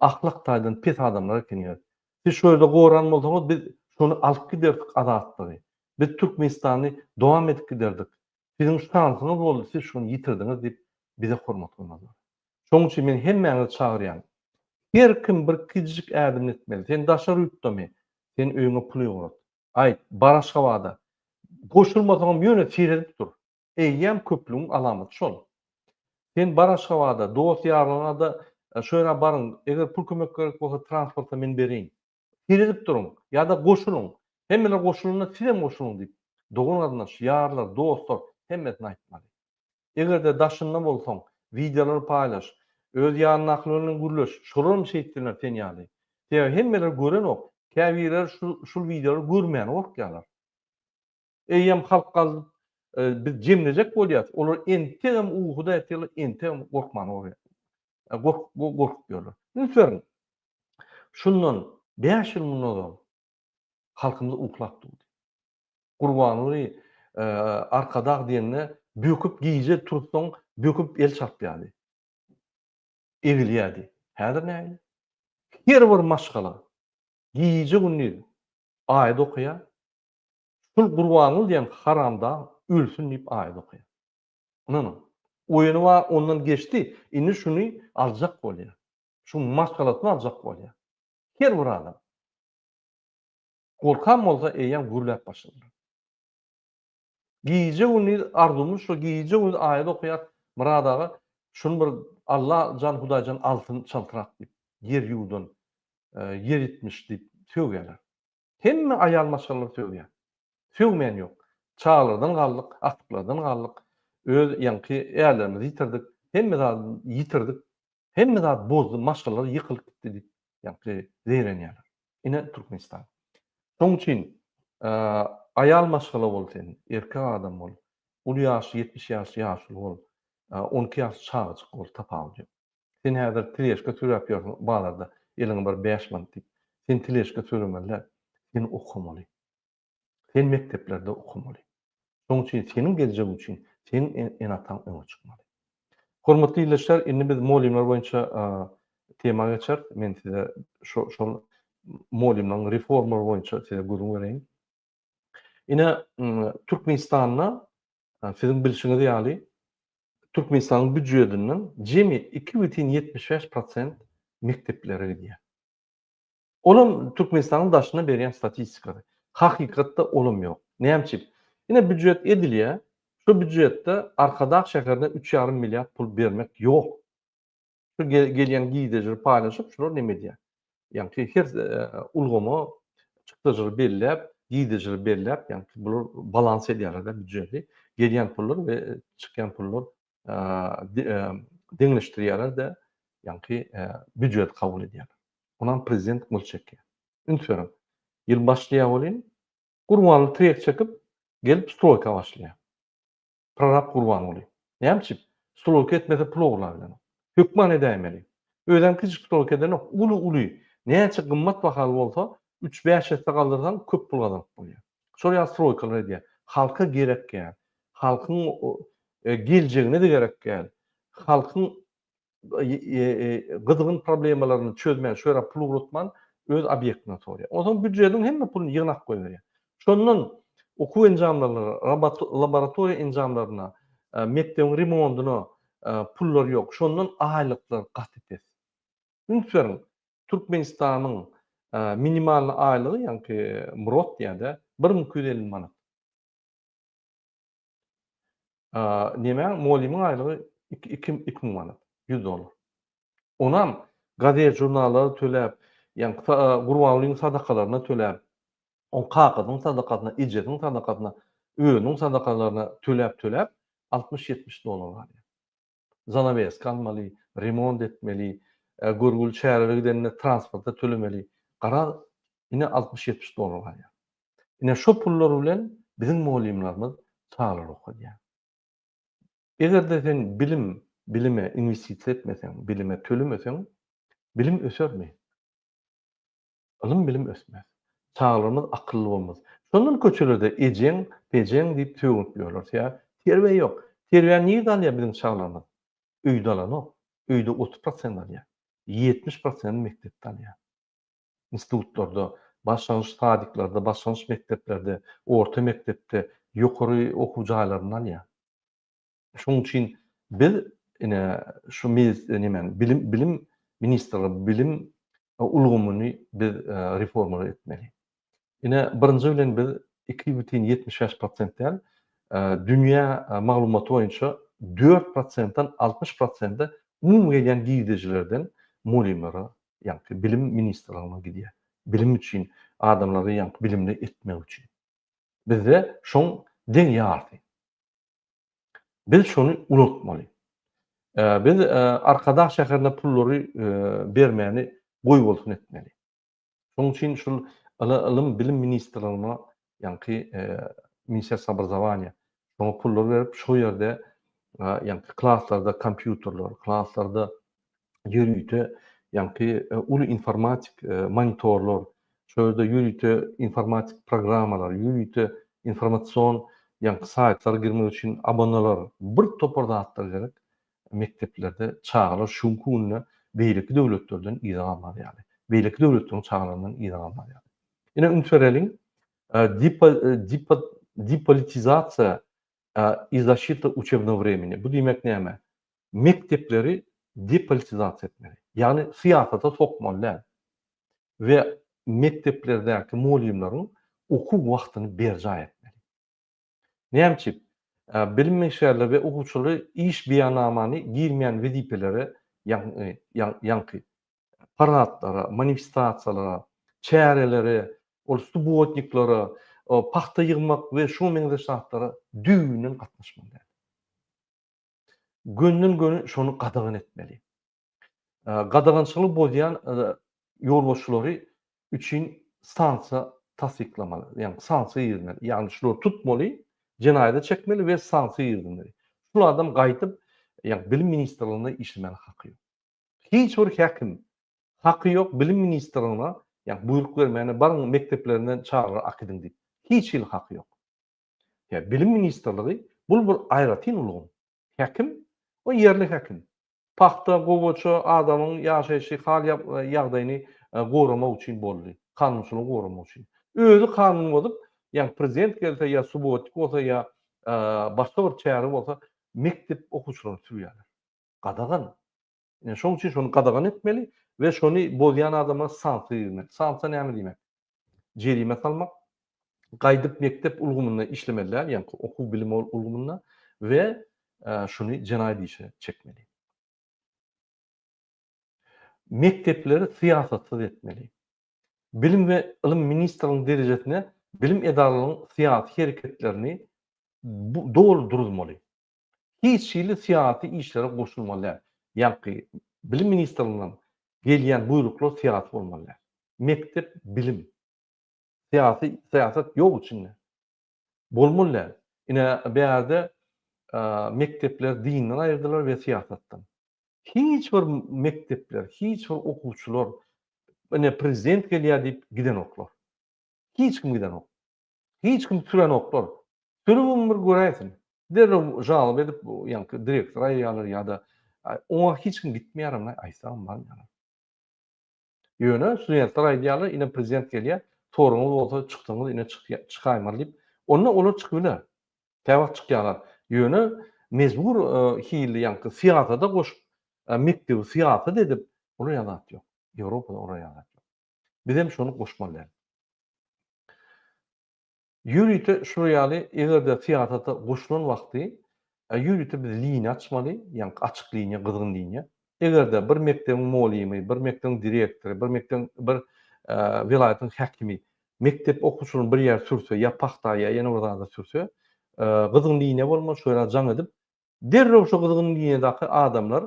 ahlak taýdan pes adamlar ekeniňiz. Siz şu ýerde goran bolsaňyz, biz şonu alyp giderdik azatlygy. Biz Türkmenistany dowam edip giderdik. Sizin şansyňyz boldy, siz şonu ýitirdiňiz diýip bize hormat kılmadylar. Şoň üçin men hemmäňi çağırýan. Her kim bir kijik ädim etmeli. Sen daşar ýutdamy, sen öýüňe pul ýogat. Ay, baraş hawada. Goşulmasaňam ýöne çiredip dur. Eýýäm köplüğün alamaty şol. Sen baraş hawada, dost ýarlanyda şöyle barın, eger pul kömek gerek bolsa transportda men bereýin. Çiredip durun, ýa-da goşulun. Hemmeler goşulunna sizem goşulun diýip. Dogan arnaş, ýarlar, dostlar hemmesini aýtmaly. Egerde daşynda bolsaň, videolar paýlaş, öz ýanyna aklaryny gürleş, şolarym şeýtdiler sen ýaly. Diýär hemmeler gören ok, käbiler şu videolary görmeýän okýarlar. Eýýem halk galyp biz jemlejek bolýar. Olar entegem uhuda etýärler, entegem gorkman bolýar. Gork diýerler. Näçe? Şundan 5 ýyl mundan halkymyz uklap durdy. Gurbany arkadag diýende böküp giýje tursaň, böküp el çapýardy. Egilýärdi. Häzir näme? Her bir maşgala giýje günni aýda okýar. Şol Gurbanyl diýen haramda ölsün diýip aýat okuýar. Mana oýuny wa ondan geçti. Indi şunu aljak bolýar. Şu maskalatyny aljak bolýar. Her bir adam. Korkan bolsa eýen gürläp başlar. Giýje uny arzumy şu giýje uny aýat okuýar. Muradaga şunu bir Allah can Hudaýjan altyn çaltyrak diýip yer ýuwdan yer etmiş diýip söýgelär. Hemme aýal maşallar söýýär. Söýmeýän ýok. Çağlardan galdyk, atlardan galdyk. Öz ýanky ýerlerimizi ýitirdik. Hemme zat ýitirdik. Hemme zat bozdy, maşallar ýykylyp gitdi diýip ýanky zeýrenýärler. Ine Türkmenistan. Şoň üçin aýal maşgala bolsyn, erkek adam bol, ul ýaşy 70 ýaşly bol, 12 ýaş çağjyk bol tapawdy. Sen häzir tileşke türäp ýörüň balarda, eliň bir 5 manat diýip. Sen tileşke türemeli, sen okumaly. Sen mekteplerde okumaly. Şoň üçin seniň gelecegiň üçin sen enatan öňe çykmaly. Hormatly dinleýişler, indi biz molimler boýunça tema geçer. Men size şol molimlaryň reformlar boýunça size görüň bereyim. Ine Türkmenistanyna sizin bilişiňiz ýaly Türkmenistanyň büdjetinden jemi 2,75% mekteplere gidýär. Olam Türkmenistanyň daşyna berýän statistika. Hakykatda olam ýok. Näçip? Ine büdjet edilýär. Şu büdjetde Arkadağ şäherine 3,5 milliard pul bermek ýok. Şu gelýän giýdejer paýlaşyp şular näme diýär? Ýani her ulgamy çykdyjy belläp, giýdejer belläp, ýani bular balans edýärler da büdjeti. Gelýän pullar we çykýan pullar deňleşdirýärler de ýani büdjet kabul edýärler. Ondan prezident Mulçekki. Ünsürüm. Ýyl başlaýar bolyn, Gurbanly trek çekip gelip stroyka başlaýar. Prorab Gurban boly. Näçip? Stroyka etmese puloglar bilen. Hökman edämeli. Öýden kiçik stroyka eden uly. Näçe gymmat bahaly bolsa 3-5 ýaşda galdyrsan köp pul gazanyp bolýar. Şol ýa stroykalar edýär. Halka gerek gel. Halkyň geljegine de gerek gel. Halkyň gyzgyn problemalaryny çözmän şöyle pul urutman öz obyektine torýar. Oňa büdjetiň hemme puluny ýygnak goýýar. Şondan okuw enjamlary, laboratoriýa enjamlaryna, mektebiň remontyna pullar ýok. Şondan aýlyklar gat etdi. Ünsürüm. Türkmenistanyň minimal aýlygy ýani murot ýa-da 1250 manat. Näme? Molimiň aýlygy 2000 manat, $100. Onam gazet jurnallara töläp, ýani Gurbanlyň sadakalaryna töläp, o kakadyň sadakatyna, ijetiň sadakatyna, öýüniň sadakalaryna töläp $60-70 var. Zanabesk almaly, remont etmeli, görgül şäherlere gidenine transporta tölemeli. Gara ine $60-70 var. Ine şo pullar bilen biziň molimlarymyz çağlar okudýar. Egerde sen bilime investisiýa etmeseň, bilime tölemeseň, bilim ösermi? Ilim bilim ösmez. Çağlarymyz akylly bolmaz. Şondan köçelerde ejeň, pejeň diýip tögüp ýörler. Ýa, terwe ýok. Terwe niýe dalýar biziň çağlarymyz? Öýde alan o. Öýde 30% alýar. 70% mektepde alýar. Institutlarda, başlangyç sadyklarda, başlangyç mekteplerde, orta mektepde, ýokary okuw jaýlaryny alýar. Şoň üçin biz ine şu bilim ministrligi, bilim ulgumuny biz reforma etmeli. Ine birinji bilen biz 2,75% däl dünýä maglumaty boýunça 4%dan 60% umum gelýän giýdejilerden molimlere, ýani bilim ministrligine gidýär. Bilim üçin adamlary ýani bilimli etmek üçin. Bizde şoň deň ýardy. Biz şonu unutmaly. Biz Arkadağ şäherine pullary bermäni goý bolsun etmeli. Şoň üçin şol ilim bilim ministrligine ýani Ministrsiýa obrazowaniýa şoňa pullar berip şo ýerde ýani klasslarda kompýuterler, klasslarda ýürüýte ýani uly informatik monitorlar, şöyle ýürüýte informatik programmalar, ýürüýte informatsion ýani saytlara girmek üçin abonalar, bir topar zatlar gerek. Mekteplerde çağlar şunku gününe beýleki döwletlerden ýa-da ýaly. Beýleki döwletleriň çağlaryndan ýa-da ýaly. Ine ünsüreliň Depolitizatsiya и защита учебного времени. Bu demek näme? Mektepleri depolitizatsiya etmeli. Yani siyasata sokmalı ve mekteplerdeki muallimlerin okuw wagtyny berja etmeli. Näçip? Bilim meşärleri ve okuwçylar iş beýannamany girmeýän wezipelere ýanky paradlara, manifestasiyalara, çärelere, ol subotniklara, paxta yığmak we şu meňze şartlara düýünden gatnaşmaly. Gönden göni şonu gadagan etmeli. Gadagançylyk bolýan ýolbaşçylary üçin sanksiýa tasdiklamaly. Yani sanksiýa ýermeli. Yani şular tutmaly, jenaýata çekmeli we sanksiýa ýermeli. Şulardan gaýtyp, yani bilim ministrligine işlemeli haky ýok. Hiç bir hakim haky ýok bilim ministrligine, yani buyruk bermeli, barın mekteplerinden çağırar akydyn diýip. Hiç il haky ýok. Ya bilim ministrligi bul bir aýratyn ulgun. Hakim o yerli hakim. Paxta gowaça adamyň ýaşaýşy hal ýagdaýyny goramak üçin boldy. Kanunçylygy goramak üçin. Özü kanun bolup, yani prezident gelse ya subotnik bolsa ya başga bir çäre bolsa mektep okuwçylaryny türýärler. Gadagan. Yani şoň üçin şonu gadagan etmeli ve şonu bolýan adama sanksiýa ýermeli. Sanksiýa näme diýmek? Jerime salmak, gaýdyp mektep ulgumyna işlemeliler, yani okuw bilimi ulgumyna ve şunu jenaýat işe çekmeli. Mektepleri siýasatsız etmeli. Bilim ve ilim ministrliğinin derejesine bilim edaralarının siyasi hareketlerini doğru durulmalı. Hiç şeýle siyasi işlere goşulmaly. Yani bilim ministrliğinden gelýän buyruklar siyasi bolmaly. Mektep bilim. Siyaset yok içinde. Bolmaly. Ine beýerde mektepler dinden aýyrdylar ve siyasatdan. Hiç bir mektepler, hiç bir okuwçylar ene prezident gelýär diýip giden oklar. Hiç kim giden ok. Hiç kim süren oklar. Sürüm bir göräsin. Derre jalyp edip ýa-ni direktor aýýarlar ýa-da oňa hiç kim gitmeýär aýsam bar ýa. Ýöne studentler aýdýarlar, ine prezident gelýär, toruňyz bolsa çykdyňyz ine çykaýmar diýip, onda olar çykyplar. Täwagt çykýarlar. Ýöne mezbur hili ýa-ni siyasata goşup mektebi siyasat edip olar ýalat ýok. Ýewropada olar ýalat ýok. Bizem şonu goşmaly. Ýürüýte şurýaly egerde siyasata goşulan wagty ýürüýte biz linia açmaly, ýani açyk linia, gyzgyn linia. Egerde bir mektebiň muallimi, bir mektebiň direktory, bir mektebiň bir vilayatyň hakimi mektep okuwçylaryny bir ýer sürse, ýa paxta ýa ýene bir zada sürse, gyzgyn linia bolmaz, şöyle jaň edip, derrew şu gyzgyn liniýadaky adamlar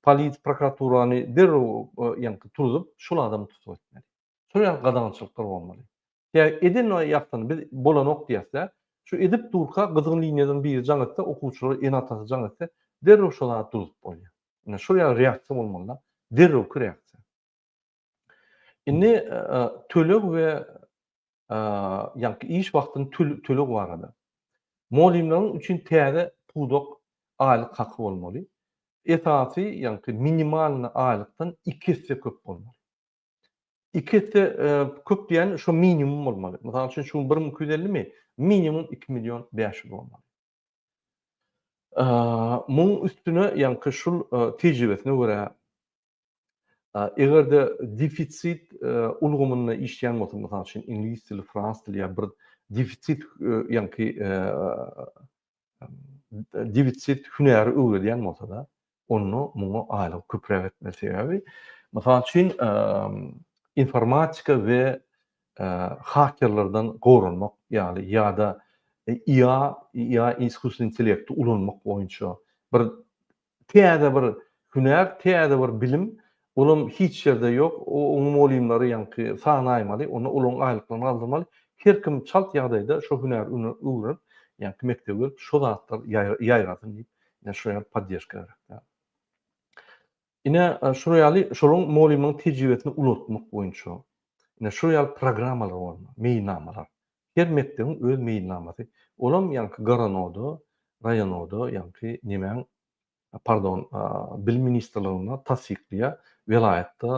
polis, prokuraturany derrew ýani tutup, şol adamy tutup etmeli. Şol gadagançylyklar bolmaly. Ya edin o ýakdan biz bolan ok diýse, şu edip durka gyzgyn liniýadan bir jaň etse, okuwçylar en atasy jaň etse, derrew şola tutup bolýar. Ine şol reaksiýa bolmaly. Derrew reaksiýa. Indi tölek we ýa-ni iş wagtyny tölek barada. Muallimleriň üçin täze puldok aýlyk haky bolmaly. Esasy ýa-ni minimal aýlykdan 2 hisse köp bolmaly. 2 hisse köp diýen şu minimum bolmaly. Mesela şu 1250 mi? Minimum 2 milyon 500 bolmaly. Muň üstüne ýa-ni şul tejribesine görä egerde defitsit ulgumyna işleýän bolsa, mesela şu ingliz dili, frans dili ýa bir defitsit ýa-ni defitsit hünäri öwredýän bolsa da, onu muňa aýlyk köprek etme sebebi, mesela şu informatika we hakerlerden gorunmak, ýa-ni ýa-da IA iskusny intellekti ulanmak boýunça bir täze bir hünär, täze bir bilim olam hiç ýerde ýok. O muallimlary ýa-ni sanaýmaly, onu olaň aýlyklaryny aldyrmaly. Her kim çalt ýagdaýda şu hünär öwrenip, ýa-ni mektebe gelip şu zatlar ýaýratyn diýip, ýa şoňa podдержка berýär. Ine şurýaly şolaň mualliminiň tejribesini ulatmak boýunça ine şurýaly programmalar bolmaly, meýilnamalar. Her mektebiň öz meýilnamasy. Olam ýa-ni garanoda, raýonoda ýa-ni nimeň bilim ministrligine tasdikleýär, vilayatda,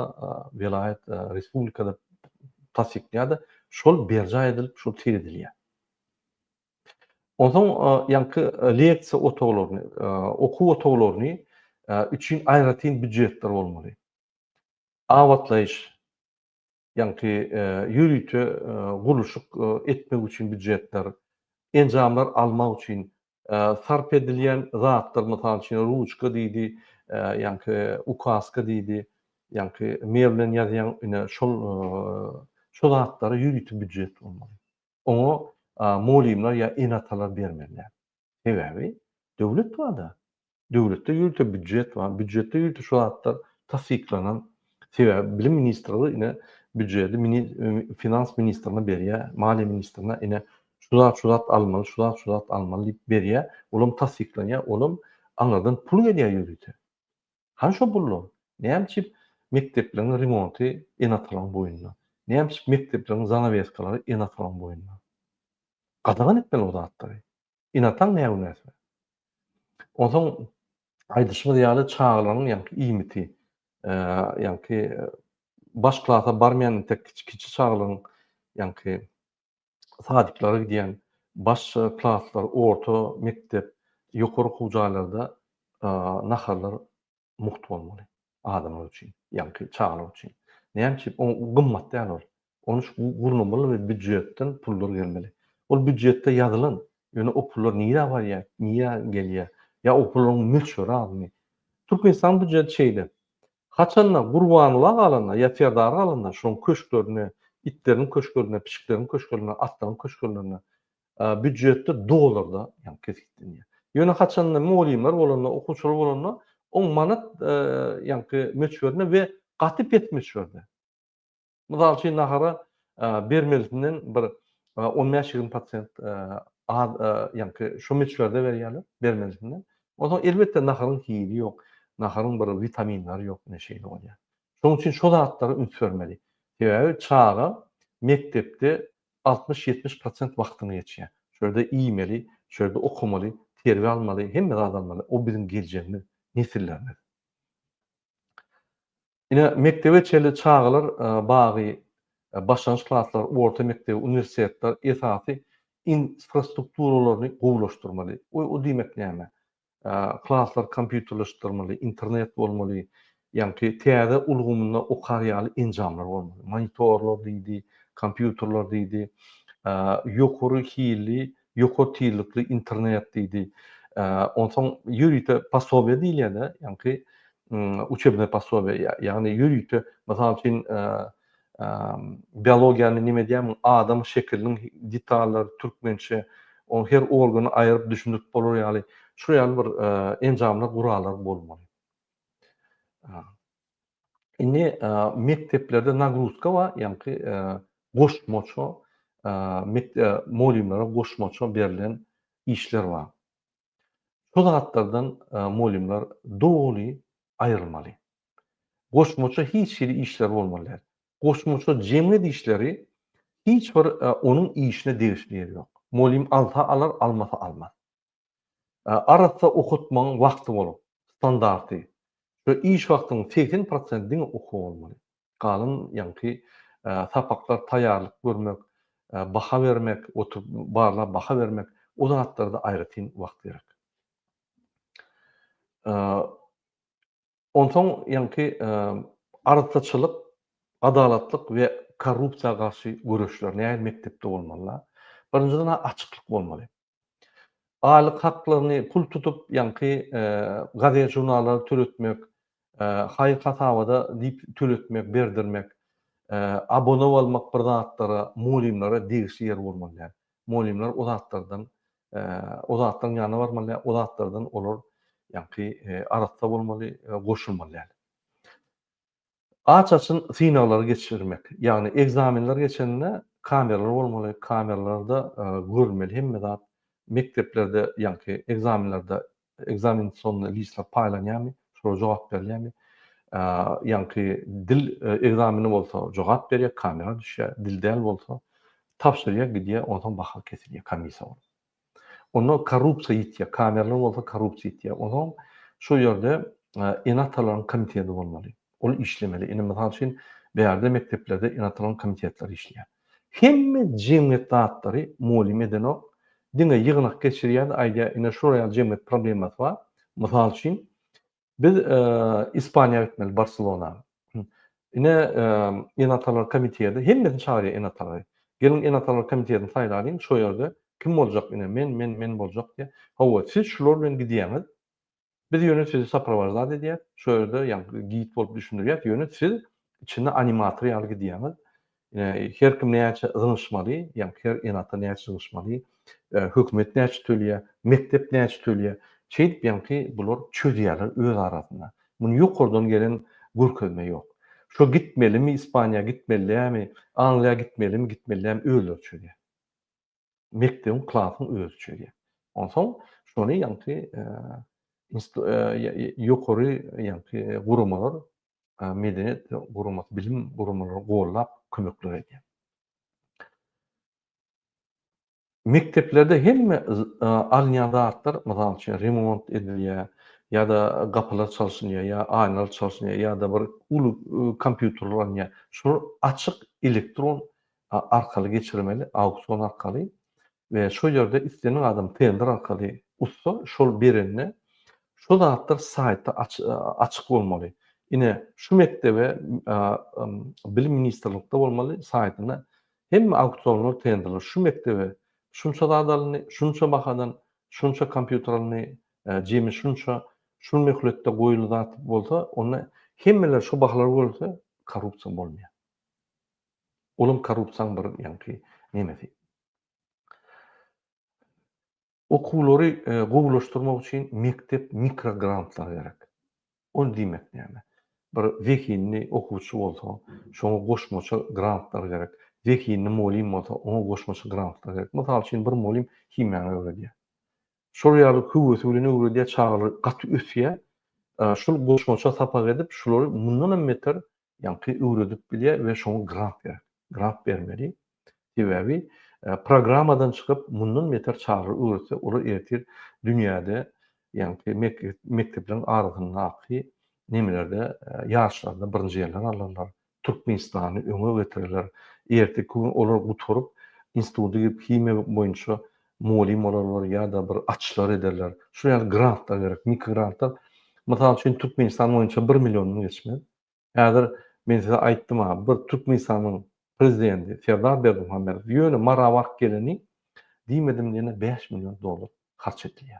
vilayat respublikada tasdikleýär, şol berja edilip şol tiredilýär. Ondan ýanky leksiýa otaglaryny, okuw otaglaryny üçin aýratyn büdjetler bolmaly. Awatlaýyş, ýanky ýürüýte gurulşyk etmek üçin büdjetler, enjamlar almak üçin sarp edilýän zatlar, mysal üçin ruçka diýdi, ýanky ukaska diýdi, ýanky meblen ýazýan ine şol zatlary ýürüýte büdjet bolmaly. Oňa molimler ýa enatalar bermelär. Sebäbi döwlet barda. Döwletde ýürüýte büdjet bar. Büdjetde ýürüýte şol zatlar tasdiklanan. Sebäbi bilim ministrligi ine büdjeti finans ministrine berýär, maliýe ministrine ine şu zat almaly, şu zat almaly diýip berýär. Olam tasdiklanýar, olam aňardan pul gelýär ýürüýte. Hanşo pullar? Näme mektepleriň remonty enatalan boýundan. Näme mektepleriň zanaweskalary enatalan boýundan. Gadagan etmeli o zatlary. Enatan näme näse? Ondan aýdyşmy ýaly çağlaryň ýanky iýmiti, ýanky baş klasa barmayan tek kiçi çağlaryň ýanky sadiklary diýen baş klaslar, orta mektep, ýokary hujalarda naharlar muht bolmaly adamlar üçin, ýanky çağlar üçin. Näme o gymmat däl ol. Onu gurulmaly we büdjetden pullar gelmeli. Ol büdjetde ýazylan, ýöne o pullar niýe barýar, niýe gelýär? Ya o pulun mülçöre almy. Türkmenistan büdjet şeýle. Haçanla gurbanyla galanda, ya ferdar galanda, şoň köşklerine, itlerin köşklerine, pişiklerin köşklerine, atlaryň köşklerine büdjetde dolarda ýa kesitlenýär. Ýöne haçanla molimler bolanda, okuwçylar bolanda, 10 manat ýanky mülçörine we gatyp etmişörde. Mysal üçin nahara bermelisinden bir 15-20% ýanky şu mülçörde berýärler bermelisinden. Oňa elbetde naharyň hiýli ýok, naharyň bir vitaminleri ýok, neşeýle bolýar. Şoň üçin şol zatlary ünsürmeli. Sebäbi çağa mektepde 60-70% wagtyny geçýär. Şöyle iýmeli, şöyle okumaly, terbiýe almaly, hemme almaly. O bizim geleceğimiz nesillerimiz. Ine mektebe çeli çağlar bagy başlanýyş klaslar, orta mektep, universitetler esasy infrastrukturalaryny gowlaşdyrmaly. O diýmek näme? Klaslar kompýuterleşdirmeli, internet bolmaly, ýanky täze ulgumunda okarýaly enjamlar bolmaly. Monitorlar diýdi, kompýuterler diýdi, ýokary hili, ýokary tyýlykly internet diýdi. Ondan ýürüýte pasobe diýilýär, ýanky учебное пособие, ýagny ýürüýte, mysal üçin biologiýany nime diýäm, adam şekliniň detallary türkmençe, on her organy aýryp düşündik bolar ýaly. Şu ýaly bir enjamlar, guralar bolmaly. Indi mekteplerde nagruska bar, ýanky goşmaça, molimlere goşmaça berilen işler bar. Şol zatlardan molimler doly aýrylmaly. Goşmaça hiç ýeri işler bolmaly. Goşmaça jemlet işleri hiç bir onun işine degişli ýok. Molim alsa alar, almasa almaz. Arada okutmaň wagty bolup, standarty. Şu iş wagtynyň 80%-ni okuw bolmaly. Galyn ýanky sapaklar taýýarlyk görmek, baha bermek, oturup barla baha vermek, o zatlarda aýratyn wagt gerek. Ondan ýanky arataçylyk, adalatlyk we korrupsiýa garşy görüşler näme mektepde bolmaly? Birinciden açyklyk bolmaly. Aýlyk haklaryny pul tutup ýanky gazet jurnallary töretmek, haýyr hasabada diýip töretmek, berdirmek, abone bolmak bir zatlara, molimlere degişli ýer bolmaly. Molimler o zatlardan o zatlaryň ýanyna barmaly, o zatlardan olar ýanky aratsa bolmaly, goşulmaly. Açaçyn synawlary geçirmek, ýagny egzamenler geçende kameralar bolmaly, kameralarda görmeli hemme zat mekteplerde ýanky egzamenlerde egzamin sonuna listler paýlanýarmy, şoňa jogap berilýärmi? Ýanky dil egzamini bolsa jogap berýär, kamera düşýär, dil däl bolsa tapşyrýar, gidýär, ondan baha kesilýär komissiýa. Onu korrupsiýa ýitýär, kameralar bolsa korrupsiýa ýitýär. Ondan şu ýerde enatalaryň komiteti bolmaly. Ol işlemeli. Ine mysal üçin beýerde mekteplerde enatalaryň komitetleri işleýär. hemme cemiyet dağıtları mulim eden o. Dine yığınak geçiriyad ayda ine şuraya cemiyet problemat var. Misal için biz İspanya gitmeli Barcelona. Ine enatalar komiteyde hemme çağırıyor enataları. Gelin enatalar komiteyden sayılaryň şo ýerde kim boljak ine men boljak diye. Hawa siz şular bilen gidýäňiz. Biz ýönet sizi sapravazlad edýär. Şo ýerde ýa-ni git bolup düşündirýär. Ýönet siz içinde animator ýaly gidýäňiz. Her kim näçe zyňyşmaly, ýa her enata näçe zyňyşmaly, hökümet näçe tölýär, mektep näçe tölýär. Şeýdip ýa-ni bular çözýärler öz arasynda. Muny ýokurdan gelen gürkezme ýok. Şo gitmelimi İspanya gitmelimi, Angliýa gitmelimi öýler çözýär. Mektebin klasyň özü çözýär. Onsoň şonu ýa-ni ýokary ýa-ni gurumalar, medeniýet gurumalar, bilim gurumalary gollap kömekler edýär. Mekteplerde hemme alňadatlar, mysal üçin remont edilýär, ýa-da gapylar çalşynýar, ýa aýnalar çalşynýar, ýa-da bir uly kompýuterler ýa şunu açyk elektron arkaly geçirmeli, auksion arkaly we şo ýerde istenen adam tender arkaly utsa, şol berenine şo zatlar saýtda açyk bolmaly. Ine şu mektebe bilim ministrlikde bolmaly saýtyna hemme auksionlar, tenderler şu mektebe şunça dadalyny, şunça bahadan, şunça kompýuterlaryny, jemi şunça şol mehletde goýuly zat bolsa, onda hemmeler şu bahalary bolsa, korrupsiýa bolmaýar. Olum korrupsiýaň bir ýa-ni nemesi. Okulary gowulaşdyrmak üçin mektep mikrograntlar gerek. Ol diýmek näme? Bir wekilni okuwçy bolsa, şoňa goşmaça grantlar gerek. Wekilni mulim bolsa, oňa goşmaça grantlar gerek. Mysal üçin bir mulim himiýany öwredýär. Şol ýaly küwetini öwredýär, çağıry gaty üsýär. Şol goşmaça sapak edip, şolary mundan meter ýa-ni öwredip bilýär we şoňa grant gerek. Grant bermeli. Sebäbi programadan çykyp mundan meter çağıry öwretse, olar ertir dünýäde ýa-ni mekteplerin arasynda aky nemelerde ýaşlarda birinji ýerler alarlar. Türkmenistany öňe getirirler. Erteki gün olar guturup institutda gidip hime boýunça mulim olarlar ýa-da bir açylar ederler. Şu ýaly grantlar gerek, mikrograntlar. Mysal üçin Türkmenistan boýunça 1 million geçmez. Häzir men size aýtdym, bir Türkmenistanyň prezidenti Serdar Berdimuhamedov ýöne marawak geleni diýmedim diýene 5 million dolar harç edilýär.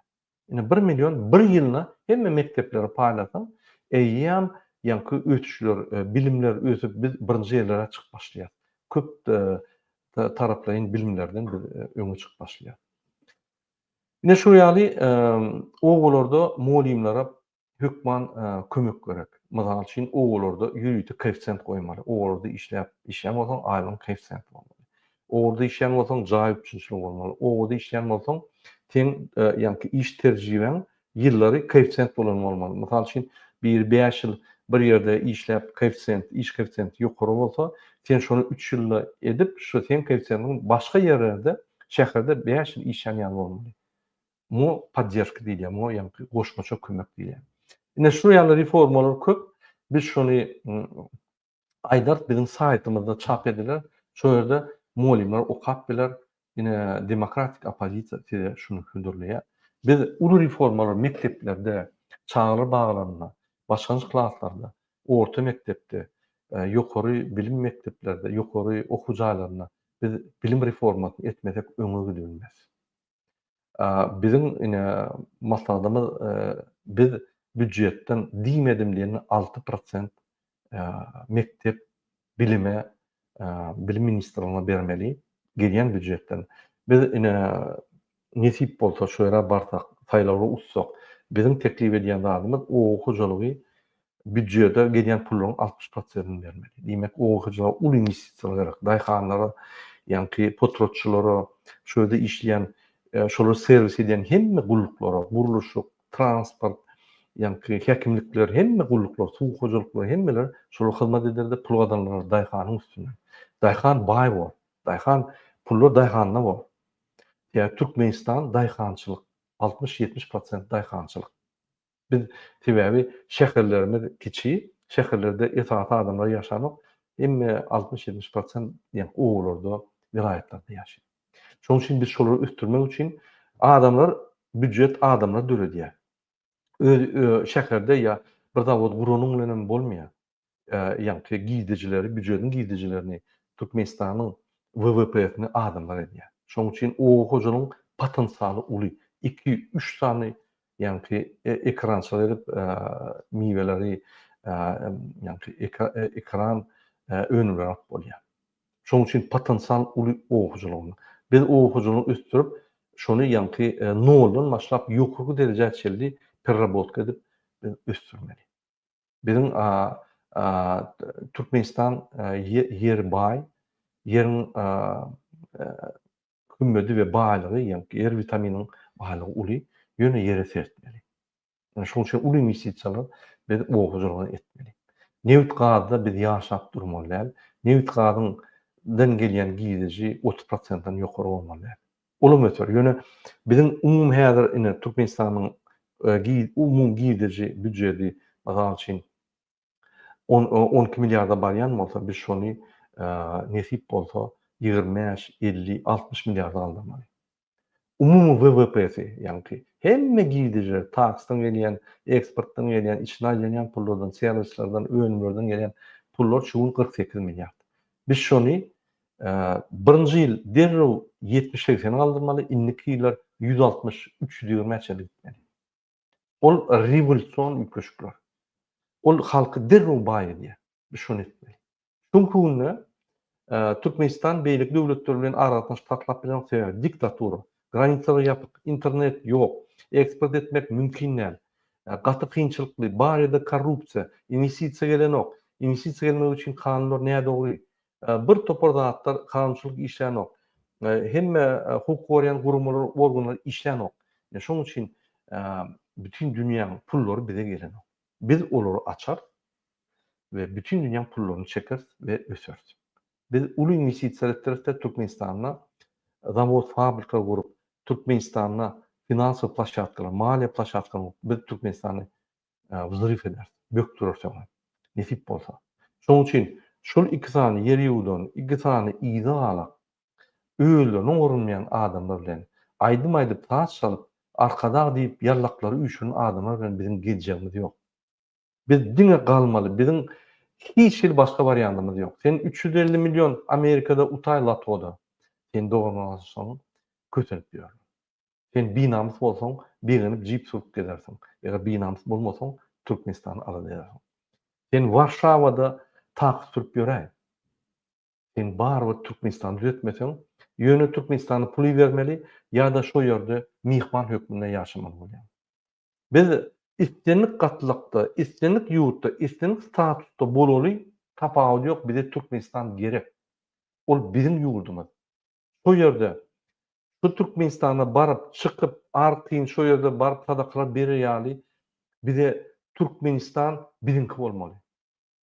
Ine 1 million bir ýylyna hemme mektepleri paýlasan, eýýäm ýa-ni ötüşler, bilimler ösüp biz birinji ýerlere çykyp başlaýar. Köp taraplaryň bilimlerden biz öňe çykyp başlaýar. Ine şu ýaly ogularda mulimlara hökman kömek gerek. Mysal üçin ogularda ýürüýte koeffisient goýmaly. Ogularda işleýän bolsaň aýlyň koeffisient bolmaly. Ogularda işleýän bolsaň jaý üçinçilik bolmaly. Ogularda işleýän bolsaň teň ýa-ni iş terjiben ýyllary koeffisient bolmaly. Mysal üçin bir 5 ýyl bir ýerde işläp iş koeffisient ýokary bolsa, sen şonu 3 ýylda edip, şu sen koeffisientiň başga ýerlerde, şäherde 5 ýyl işleýän ýaly bolmaly. Mu podдержка diýilýär, mu ýa-ni goşmaça kömek diýilýär. Ine şu ýaly reformalar köp. Biz şonu aýdap biziň saýtymyzda çap ediler. Şo ýerde mulimler okap biler. Ine demokratik opozisiýa şunu bildirýär. Biz uly reformalar mekteplerde, çağrı bağlarında, başlanğıç klaslarda, orta mektepde, ýokary bilim mekteplerde, ýokary okuwjalarynda biz bilim reformasyny etmesek öňe gidilmez. Bizim maslahatymyz biz büdjetden diýmedim diýeni 6% mektep bilime, bilim ministrliğine bermeli, gelýän büdjetden. Biz nesip bolsa şu ýere barsak, saýlawra utsak, bizim teklip edýän zadymyz o hojalygy büdjete gelýän pullaryň 60%-ni bermeli. Diýmek, o hojalyga uly investisiýalar gerek. Daýhanlara, ýa-ni potrotçulara, şu ýerde işleýän, şolary servis edýän hemme gulluklara, guruluşyk, transport, ýa-ni hekimlikler, hemme gulluklar, suw hojalyklar, hemmeler şolara hyzmat ederdi, pul gadanlar daýhanyň üstüne. Daýhan baý bol. Daýhan pullar daýhanda bol. Ýa Türkmenistan daýhançylyk 60-70% daýhançylyk. Biz sebäbi şäherlerimiz kiçi, şäherlerde etaat adamlar ýaşamak, emme 60-70% ýa-ni ogularda vilayetlarda ýaşaýar. Şoň üçin biz şolary üstürmek üçin adamlar büdjet adamlar döredýär. Şäherde ýa bir zawod gurunyň bilen bolmaýar. Ýa-ni giýdirjileri, büdjetiň giýdirjilerini Türkmenistanyň WWP-sini adamlar edýär. Şoň üçin o hojanyň potensialy uly. 2-3 sany ýa-ni ekrançylar edip miweleri ýa-ni ekran önüne alyp bolýar. Şoň üçin potensial uly o hojalygyny. Biz o hojalygyny üstürip şonu ýa-ni noldan başlap ýokurky derejä çeldi perrabotka edip üstürmeli. Bizim Türkmenistan yer bay, yerin kümmedi ve baýlygy, ýa-ni yer vitaminiň baýlygy uly, ýöne ýere sertmeli. Şoň üçin uly investisiýalar biz o hojalygyny etmeli. Newit gazda biz ýaşap durmaly. Newit gazynyň gelýän giýdirji 30%-dan ýokary bolmaly. Olam öter. Ýöne bizim umum häzir ine Türkmenistanyň umum giýdirji büdjeti masalan üçin 12 milliarda barýan bolsa biz şonu nesip bolsa 25, 50, 60 milliarda aldyrmaly. Umum WWP'si ýa-ni hemme giýdirjiler taksdan gelýän, eksportdan gelýän, içine gelýän pullardan, serwislerden, önümlerden gelýän pullar şu 48 milliard. Biz şonu birinji ýyl derrew 70-80 aldyrmaly, indiki ýyllar 160-320 gitmeli. Ol rewolýusiýon ýükleşikler. Ol halky derrew baý edýär. Biz şonu etmeli. Çünki Türkmenistan beýlik döwletler bilen aradan taklap bilen sebäbi diktatura. Granitsalar ýapyk, internet ýok, eksport etmek mümkin näl. Gaty kynçylykly, barýada korrupsiýa, investisiýa gelenok. Investisiýa gelmek üçin kanunlar näde dogry? Bir topar zatlar kanunçylyk işlenok. Hemme hukuk gorýan gurumlar, organlar işlenok. Şoň üçin bütün dünýäň pullary bize gelenok. Biz olary açar ve bütün dünýäň pullaryny çeker ve ösers. Biz uly investisiýa etdiripde Türkmenistanyna zavod, fabrika gurup Türkmenistanyna finansy plaşatkalar, maliýe plaşatkalar biz Türkmenistany wzyryf eder, bökdürerse nesip bolsa. Şoň üçin şol iki sany ýer ýuwdan, iki sany ýyza alak, öýüldürni gorunmaýan adamlar bilen aýdym-aýdyp taş çalyp, arkada diýip ýarlaklary üçin adamlar bilen bizim geljeğimiz ýok. Biz diňe galmaly, bizim hiç ýyl başga variantymyz ýok. Sen 350 milyon Amerikada utay latoda, sen doğurmasaň kötenip ýör. Sen binamyz bolsaň, birini jip sürdüp gidersiň. Eger binamyz bolmasaň, Türkmenistany aladyýarsyň. Sen Warşawada tak sürüp ýöräň. Sen barby Türkmenistany düzetmeseň, ýöne Türkmenistany puly bermeli ýa-da şo ýerde mihman hökmünde ýaşamaly bolýar. Biz istenlik gatlykda, istenlik ýurtda, istenlik statusda bolaly tapawut ýok, bize Türkmenistan gerek. Ol bizim ýurdumyz. Şo ýerde şu Türkmenistana barıp çıkıp artyn şo ýerde barıp sadaklap berýäli bize Türkmenistan bizinki bolmaly.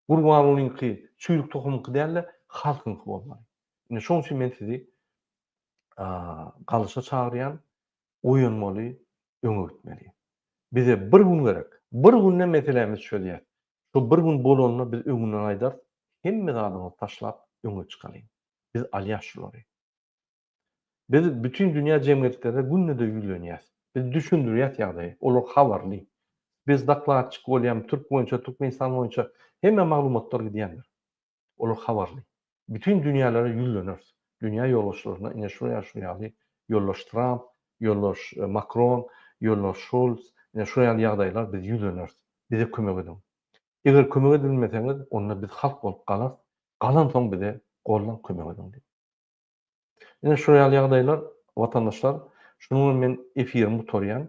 Gurbanyňky, çüýlük tohumky däl, halkynky bolmaly. Ine şoň üçin men sizi galşa çagyrýan, oýanmaly, öňe gitmeli. Bize bir gün gerek. Bir günde meselemiz şöyle. Şu bir gün bolanyny biz öňünden aýdar, hemme adamy taşlap öňe çykaly. Biz alýaşlary. Biz bütün dünya cemiyetlerinde günnede ýülenýär. Biz düşündürýär ýagdaý. Olar habarly. Biz daklatçyk bolýam, Türk boýunça, Türkmenistan boýunça hemme maglumatlar gidýändir. Olar habarly. Bütün dünýälara ýülenýär. Dünya ýolbaşçylaryna ine şu ýaşaýaly, ýolbaş Trump, ýolbaş Macron, ýolbaş Scholz, ine şu ýagdaýlar biz ýülenýär. Bize kömek edin. Eger kömek edilmeseňiz, onda biz halk bolup galar. Galan soň bize goldan kömek edin. Ine şu ýagdaýlar watandaşlar, şunu men efirimi tutarýan.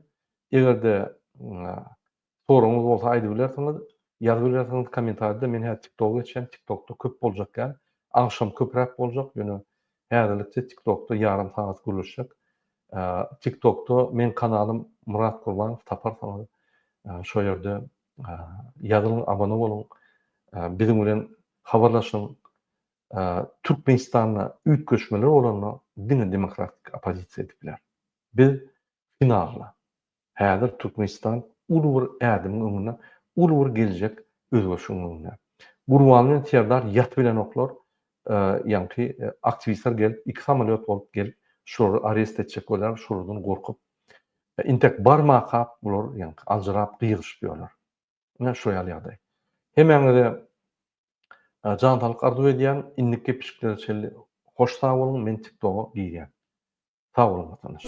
Egerde soruňyz bolsa aýdyp bilersiňiz, ýazyp bilersiňiz kommentarda. Men häzir TikTok'a geçen, TikTok'ta köp boljak gel. Akşam köprek boljak, ýöne häzirlikde TikTok'ta yarım saat gürleşjek. TikTok'ta men kanalym Murat Gurbanow taparsaňyz, şo ýerde ýazylyň, abone bolun. Bizim bilen habarlaşyň. Türkmenistanyna üýtgeşmeler bolany diňe demokratik opozisiýa edipler. Biz finalda häzir Türkmenistan uly bir ädimiň öňünde, uly bir geljek özgeşiň öňünde. Gurbanyň terdar ýat bilen oklar ýa-ni aktivistler gelip 2 samolyot bolup gelip şurary arrest etjek bolar, şuradan gorkup intek barma kap bular ýa-ni aljyrap gyýyşýarlar. Näme şu ýaly. Hemen jantalyk arzu edýän inlik gepişikler çelli hoş sag bolun, men TikTok'a giýýän. Sag bolun vatandaş.